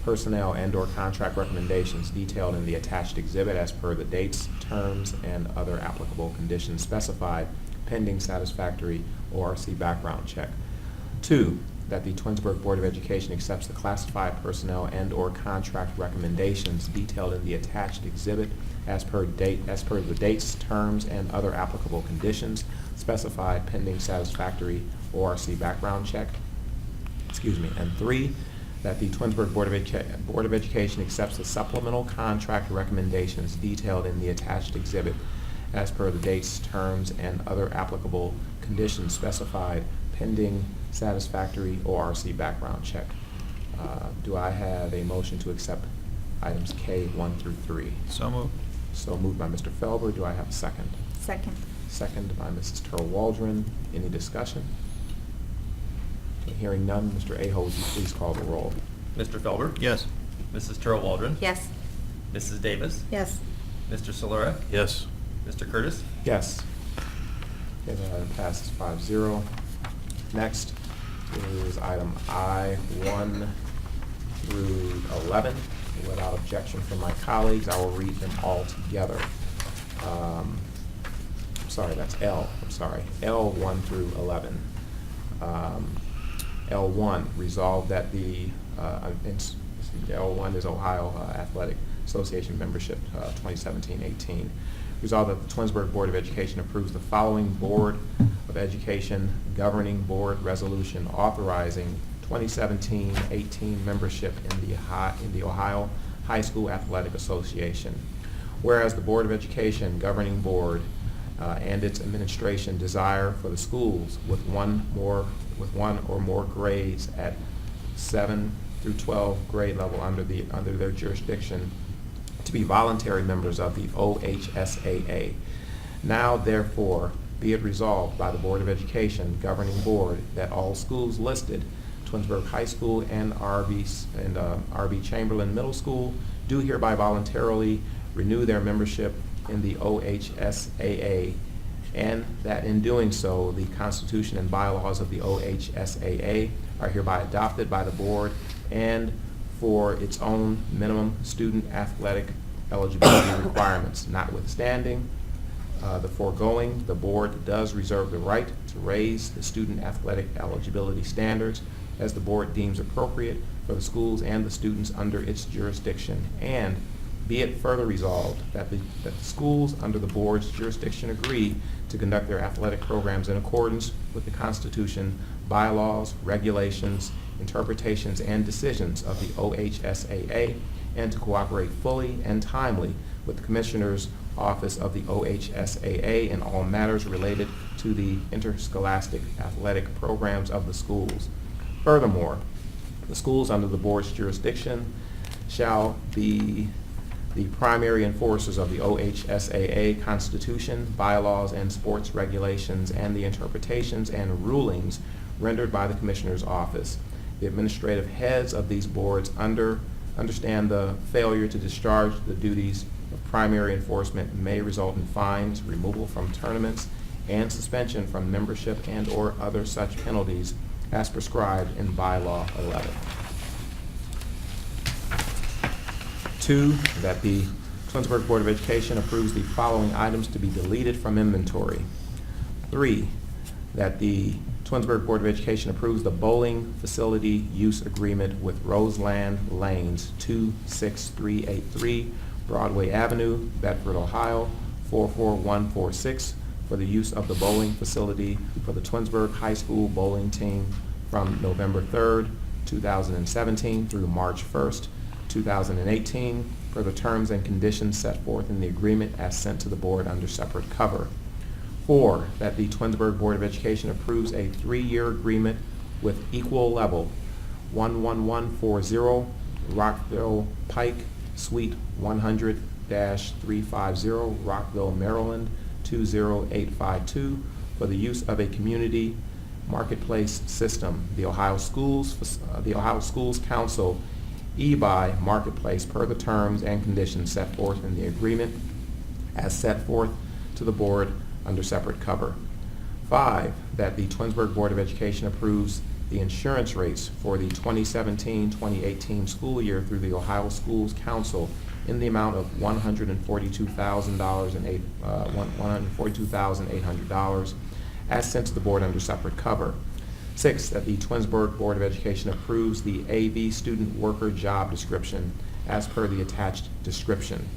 personnel and/or contract recommendations detailed in the attached exhibit as per the dates, terms, and other applicable conditions specified pending satisfactory ORC background check. 2, that the Twinsburg Board of Education accepts the classified personnel and/or contract recommendations detailed in the attached exhibit as per the dates, terms, and other applicable conditions specified pending satisfactory ORC background check. And 3, that the Twinsburg Board of Education accepts the supplemental contract recommendations detailed in the attached exhibit as per the dates, terms, and other applicable conditions specified pending satisfactory ORC background check. Do I have a motion to accept items K1 through 3? So moved. So moved by Mr. Felber. Do I have a second? Second. Second by Mrs. Turl Waldron. Any discussion? Okay, hearing none, Mr. Aho, would you please call the roll? Mr. Felber? Yes. Mrs. Turl Waldron? Yes. Mrs. Davis? Yes. Mr. Solera? Yes. Mr. Curtis? Yes. Okay, that item passes 5-0. Next is item I1 through 11. Without objection from my colleagues, I will read them all together. Sorry, that's L. I'm sorry. L1 through 11. L1, resolved that the L1 is Ohio Athletic Association membership 2017-18. Resolved that the Twinsburg Board of Education approves the following Board of Education governing board resolution authorizing 2017-18 membership in the Ohio High School Athletic Association. Whereas the Board of Education governing board and its administration desire for the schools with one or more grades at 7 through 12 grade level under their jurisdiction to be voluntary members of the OHSAA. Now, therefore, be it resolved by the Board of Education governing board that all schools listed, Twinsburg High School and R.B. Chamberlain Middle School, do hereby voluntarily renew their membership in the OHSAA, and that in doing so, the Constitution and bylaws of the OHSAA are hereby adopted by the board and for its own minimum student athletic eligibility requirements. Notwithstanding the foregoing, the board does reserve the right to raise the student athletic eligibility standards as the board deems appropriate for the schools and the students under its jurisdiction. And be it further resolved that the schools under the board's jurisdiction agree to conduct their athletic programs in accordance with the Constitution, bylaws, regulations, interpretations, and decisions of the OHSAA, and to cooperate fully and timely with the Commissioner's Office of the OHSAA in all matters related to the interscholastic athletic programs of the schools. Furthermore, the schools under the board's jurisdiction shall be the primary enforcers of the OHSAA Constitution, bylaws, and sports regulations, and the interpretations and rulings rendered by the Commissioner's Office. The administrative heads of these boards understand the failure to discharge the duties of primary enforcement may result in fines, removal from tournaments, and suspension from membership and/or other such penalties as prescribed in Bylaw 11. 2, that the Twinsburg Board of Education approves the following items to be deleted from inventory. 3, that the Twinsburg Board of Education approves the bowling facility use agreement with Roseland Lanes, 26383 Broadway Avenue, Bedford, Ohio, 44146, for the use of the bowling facility for the Twinsburg High School bowling team from November 3rd, 2017 through March 1st, 2018, per the terms and conditions set forth in the agreement as sent to the board under separate cover. 4, that the Twinsburg Board of Education approves a 3-year agreement with Equal Level, 11140 Rockville Pike, Suite 100-350, Rockville, Maryland, 20852, for the use of a community marketplace system, the Ohio Schools Council e-buy marketplace, per the terms and conditions set forth in the agreement as set forth to the board under separate cover. 5, that the Twinsburg Board of Education approves the insurance rates for the 2017-2018 school year through the Ohio Schools Council in the amount of $142,800 as sent to the board under separate cover. 6, that the Twinsburg Board of Education approves the AV student worker job description as per the attached description.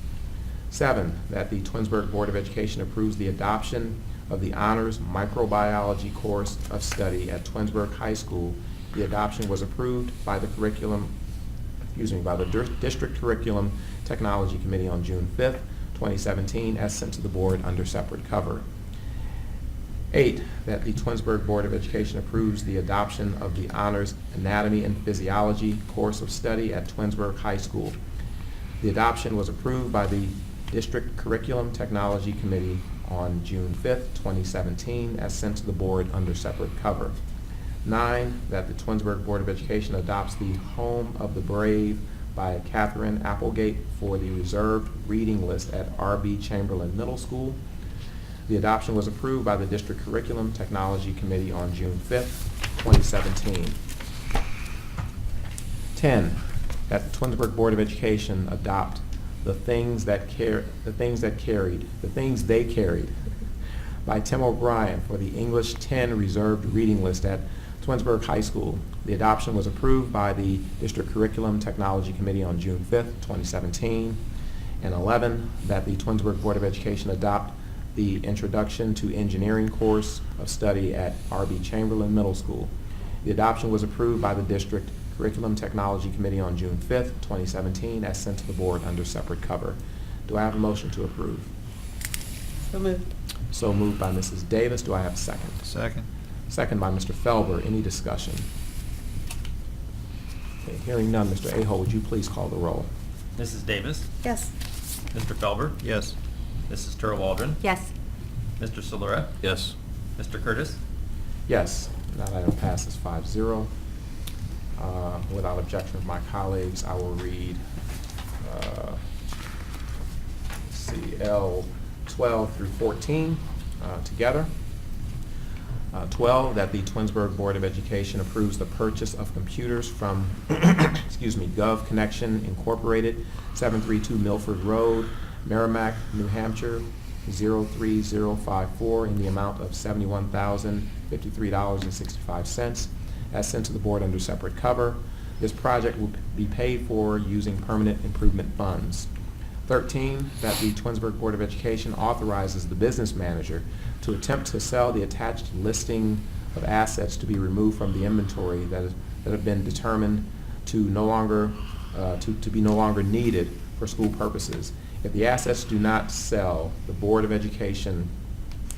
7, that the Twinsburg Board of Education approves the adoption of the Honors Microbiology course of study at Twinsburg High School. The adoption was approved by the District Curriculum Technology Committee on June 5th, 2017, as sent to the board under separate cover. 8, that the Twinsburg Board of Education approves the adoption of the Honors Anatomy and Physiology course of study at Twinsburg High School. The adoption was approved by the District Curriculum Technology Committee on June 5th, 2017, as sent to the board under separate cover. 9, that the Twinsburg Board of Education adopts the Home of the Brave by Catherine Applegate for the reserved reading list at R.B. Chamberlain Middle School. The adoption was approved by the District Curriculum Technology Committee on June 5th, 2017. 10, that the Twinsburg Board of Education adopt the things they carried by Tim O'Brien for the English 10 reserved reading list at Twinsburg High School. The adoption was approved by the District Curriculum Technology Committee on June 5th, 2017. And 11, that the Twinsburg Board of Education adopt the Introduction to Engineering course of study at R.B. Chamberlain Middle School. The adoption was approved by the District Curriculum Technology Committee on June 5th, 2017, as sent to the board under separate cover. Do I have a motion to approve? So moved. So moved by Mrs. Davis. Do I have a second? Second. Second by Mr. Felber. Any discussion? Okay, hearing none, Mr. Aho, would you please call the roll? Mrs. Davis? Yes. Mr. Felber? Yes. Mrs. Turl Waldron? Yes. Mr. Solera? Yes. Mr. Curtis? Yes. That item passes 5-0. Without objection of my colleagues, I will read L 12 through 14 together. 12, that the Twinsburg Board of Education approves the purchase of computers from Gov Connection Incorporated, 732 Milford Road, Merrimack, New Hampshire, 03054, in the amount of $71,053.65, as sent to the board under separate cover. This project will be paid for using permanent improvement funds. 13, that the Twinsburg Board of Education authorizes the business manager to attempt to sell the attached listing of assets to be removed from the inventory that have been determined to be no longer needed for school purposes. If the assets do not sell, the Board of Education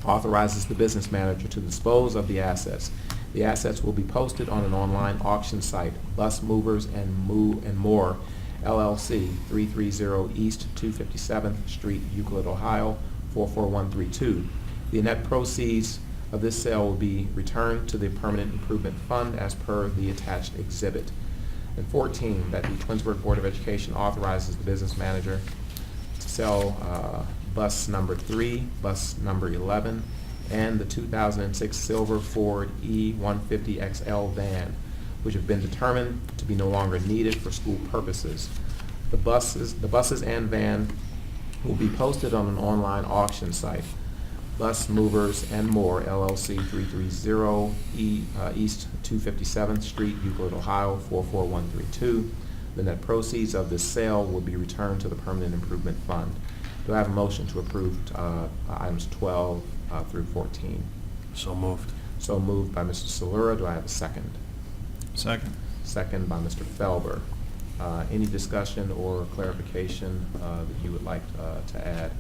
authorizes the business manager to dispose of the assets. The assets will be posted on an online auction site, Bus Movers and More, LLC, 330 East 257th Street, Euclid, Ohio, 44132. The net proceeds of this sale will be returned to the Permanent Improvement Fund as per the attached exhibit. And 14, that the Twinsburg Board of Education authorizes the business manager to sell bus number 3, bus number 11, and the 2006 silver Ford E150XL van, which have been determined to be no longer needed for school purposes. The buses and van will be posted on an online auction site. Bus Movers and More LLC, 330 East 257th Street, Euclid, Ohio, 44132. The net proceeds of this sale will be returned to the Permanent Improvement Fund. Do I have a motion to approve items 12 through 14? So moved. So moved by Mr. Solera. Do I have a second? Second. Second by Mr. Felber. Any discussion or clarification that you would like to add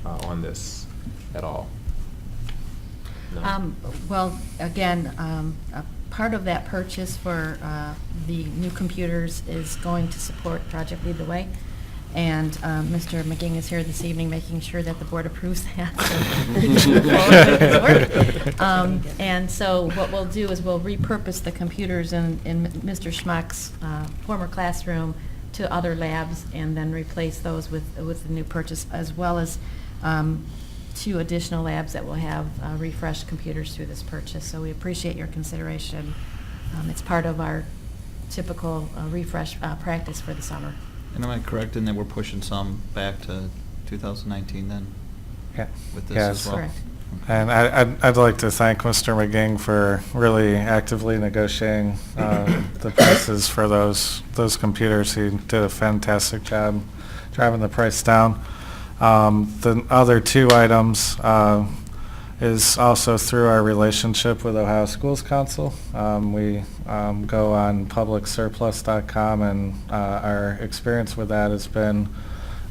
on this at all? No? Well, again, a part of that purchase for the new computers is going to support Project Lead the Way. And Mr. McGing is here this evening making sure that the board approves that. And so what we'll do is we'll repurpose the computers in Mr. Schmuck's former classroom to other labs and then replace those with the new purchase, as well as 2 additional labs that will have refreshed computers through this purchase. So we appreciate your consideration. It's part of our typical refresh practice for the summer. And am I correct in that we're pushing some back to 2019 then? Yeah. With this Yes. as well? Correct. And I'd like to thank Mr. McGing for really actively negotiating the prices for those computers. He did a fantastic job driving the price down. The other 2 items is also through our relationship with Ohio Schools Council. We go on publicsurplus.com, and our experience with that has been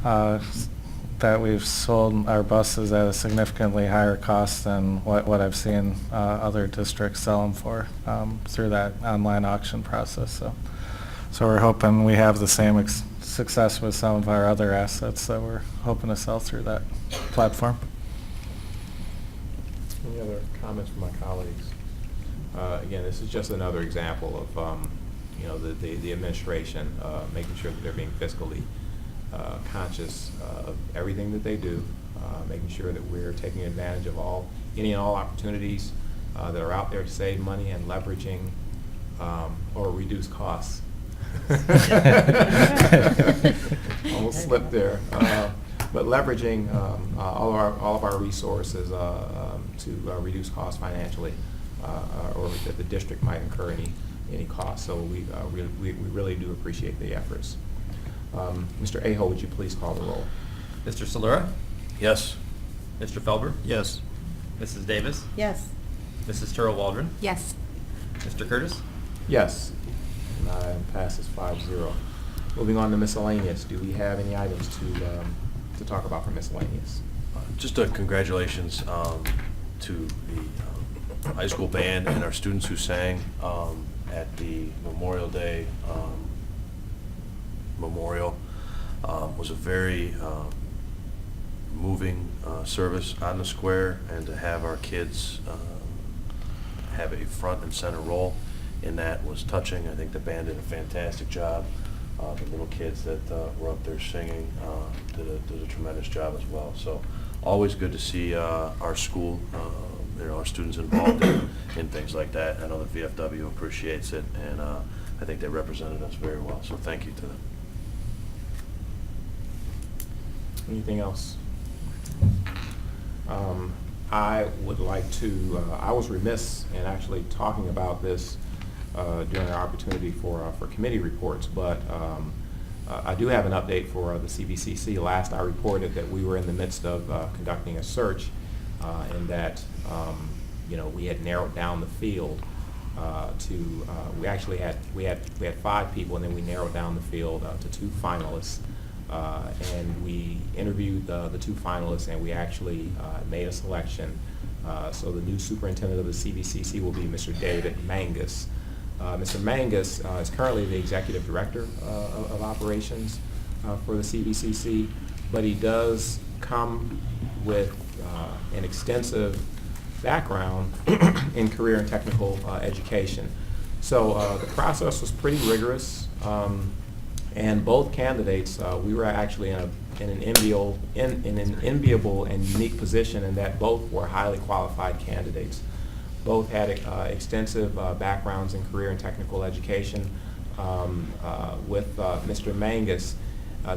that we've sold our buses at a significantly higher cost than what I've seen other districts sell them for through that online auction process. So we're hoping we have the same success with some of our other assets that we're hoping to sell through that platform. Any other comments from my colleagues? Again, this is just another example of the administration making sure that they're being fiscally conscious of everything that they do, making sure that we're taking advantage of any and all opportunities that are out there to save money and leveraging or reduce costs. Almost slipped there. But leveraging all of our resources to reduce costs financially, or that the district might incur any costs. So we really do appreciate the efforts. Mr. Aho, would you please call the roll? Mr. Solera? Yes. Mr. Felber? Yes. Mrs. Davis? Yes. Mrs. Turl Waldron? Yes. Mr. Curtis? Yes. And item passes 5-0. Moving on to miscellaneous. Do we have any items to talk about for miscellaneous? Just a congratulations to the high school band and our students who sang at the Memorial Day memorial. Was a very moving service on the square, and to have our kids have a front and center role in that was touching. I think the band did a fantastic job. The little kids that were up there singing did a tremendous job as well. So always good to see our school, our students involved in things like that. I know the VFW appreciates it, and I think they represented us very well. So thank you to them. Anything else? I would like to, I was remiss in actually talking about this during our opportunity for committee reports, but I do have an update for the CVCC. Last I reported that we were in the midst of conducting a search, and that we had narrowed down the field to we actually had 5 people, and then we narrowed down the field to 2 finalists. And we interviewed the 2 finalists, and we actually made a selection. So the new superintendent of the CVCC will be Mr. David Mangus. Mr. Mangus is currently the executive director of operations for the CVCC, but he does come with an extensive background in career and technical education. So the process was pretty rigorous. And both candidates, we were actually in an enviable and unique position in that both were highly qualified candidates. Both had extensive backgrounds in career and technical education. With Mr. Mangus,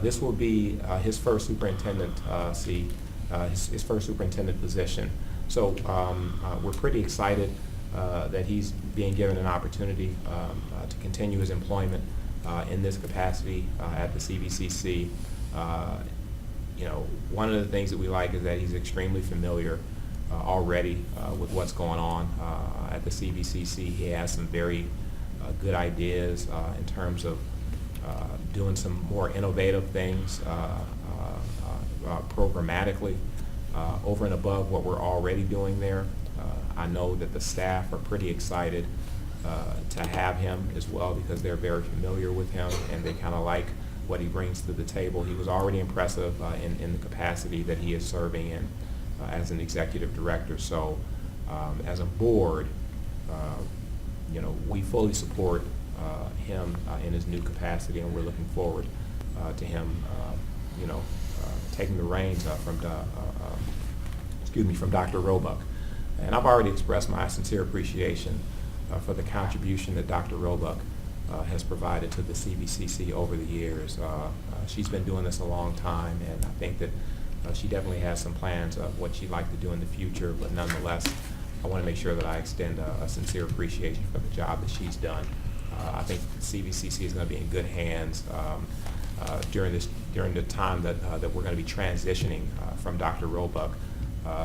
this will be his first superintendent seat his first superintendent position. So we're pretty excited that he's being given an opportunity to continue his employment in this capacity at the CVCC. You know, one of the things that we like is that he's extremely familiar already with what's going on at the CVCC. He has some very good ideas in terms of doing some more innovative things programmatically over and above what we're already doing there. I know that the staff are pretty excited to have him as well because they're very familiar with him and they kind of like what he brings to the table. He was already impressive in the capacity that he is serving in as an executive director. So as a board, you know, we fully support him in his new capacity, and we're looking forward to him, you know, taking the reins from Dr. Roebuck. And I've already expressed my sincere appreciation for the contribution that Dr. Roebuck has provided to the CVCC over the years. She's been doing this a long time, and I think that she definitely has some plans of what she'd like to do in the future, but nonetheless, I want to make sure that I extend a sincere appreciation for the job that she's done. I think CVCC is going to be in good hands during the time that we're going to be transitioning from Dr. Roebuck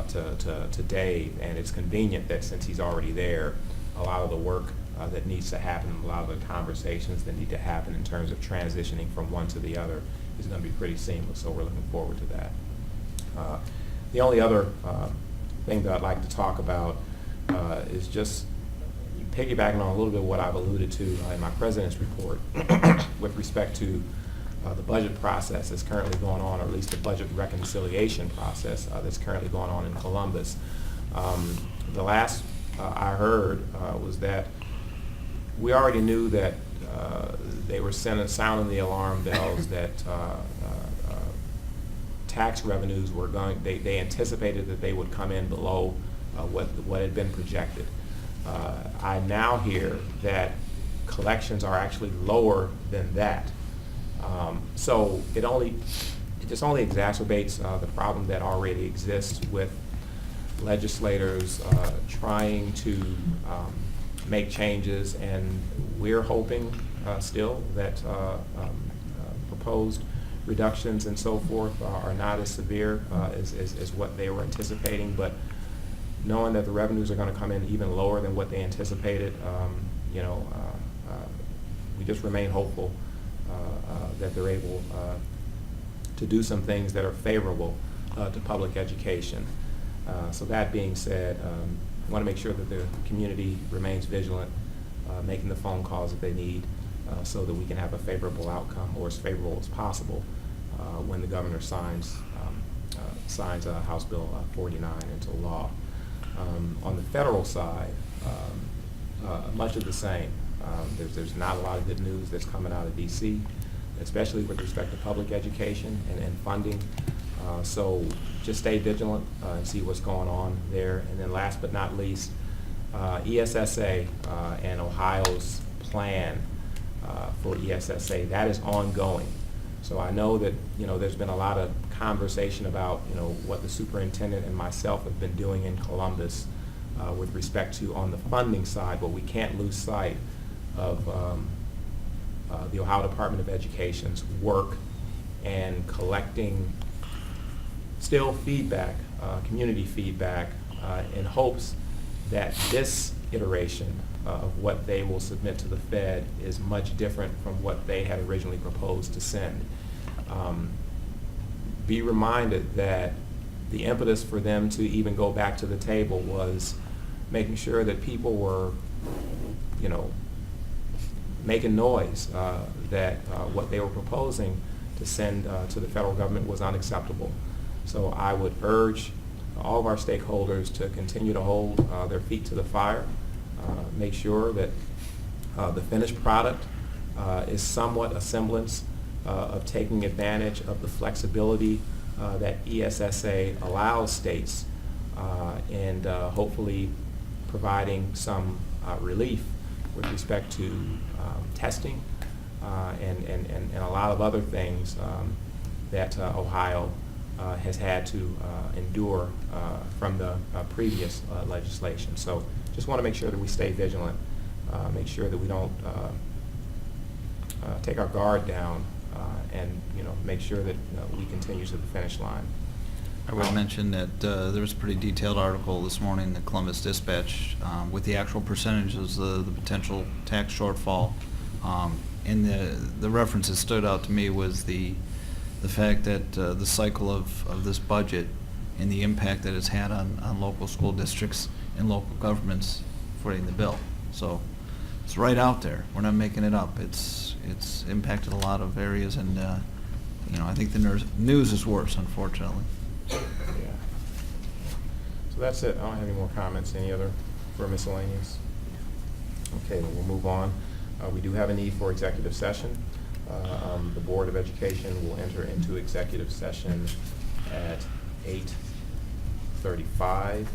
to Dave, and it's convenient that since he's already there, a lot of the work that needs to happen, a lot of the conversations that need to happen in terms of transitioning from one to the other is going to be pretty seamless, so we're looking forward to that. The only other thing that I'd like to talk about is just piggybacking on a little bit of what I've alluded to in my president's report with respect to the budget process that's currently going on, or at least the budget reconciliation process that's currently going on in Columbus. The last I heard was that we already knew that they were sounding the alarm bells that tax revenues were going, they anticipated that they would come in below what had been projected. I now hear that collections are actually lower than that. So it just only exacerbates the problem that already exists with legislators trying to make changes, and we're hoping still that proposed reductions and so forth are not as severe as what they were anticipating, but knowing that the revenues are going to come in even lower than what they anticipated, you know, we just remain hopeful that they're able to do some things that are favorable to public education. So that being said, I want to make sure that the community remains vigilant, making the phone calls that they need so that we can have a favorable outcome, or as favorable as possible, when the governor signs House Bill 49 into law. On the federal side, much of the same. There's not a lot of good news that's coming out of D.C., especially with respect to public education and funding. So just stay vigilant and see what's going on there. And then last but not least, ESSA and Ohio's plan for ESSA, that is ongoing. So I know that, you know, there's been a lot of conversation about, you know, what the superintendent and myself have been doing in Columbus with respect to on the funding side, but we can't lose sight of the Ohio Department of Education's work and collecting still feedback, community feedback, in hopes that this iteration of what they will submit to the Fed is much different from what they had originally proposed to send. Be reminded that the impetus for them to even go back to the table was making sure that people were, you know, making noise that what they were proposing to send to the federal government was unacceptable. So I would urge all of our stakeholders to continue to hold their feet to the fire, make sure that the finished product is somewhat a semblance of taking advantage of the flexibility that ESSA allows states and hopefully providing some relief with respect to testing and a lot of other things that Ohio has had to endure from the previous legislation. So just want to make sure that we stay vigilant, make sure that we don't take our guard down, and make sure that we continue to the finish line. I would mention that there was a pretty detailed article this morning in the Columbus Dispatch with the actual percentages of the potential tax shortfall. And the reference that stood out to me was the fact that the cycle of this budget and the impact that it's had on local school districts and local governments footing the bill. So it's right out there. We're not making it up. It's impacted a lot of areas, and I think the news is worse, unfortunately. Yeah. So that's it. I don't have any more comments. Any other for miscellaneous? Okay, then we'll move on. We do have a need for executive session. The Board of Education will enter into executive session at 8:35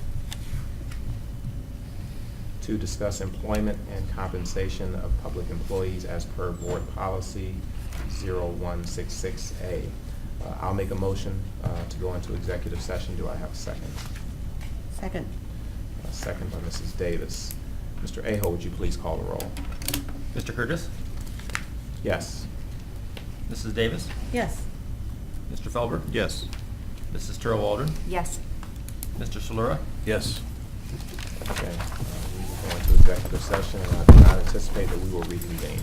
to discuss employment and compensation of public employees as per Board Policy 0166A. I'll make a motion to go into executive session. Do I have a second? Second. Second by Mrs. Davis. Mr. Aho, would you please call the roll? Mr. Curtis? Yes. Mrs. Davis? Yes. Mr. Felber? Yes. Mrs. Turl Waldron? Yes. Mr. Solera? Yes. Okay. We will go into executive session, and I do not anticipate that we will reconvene.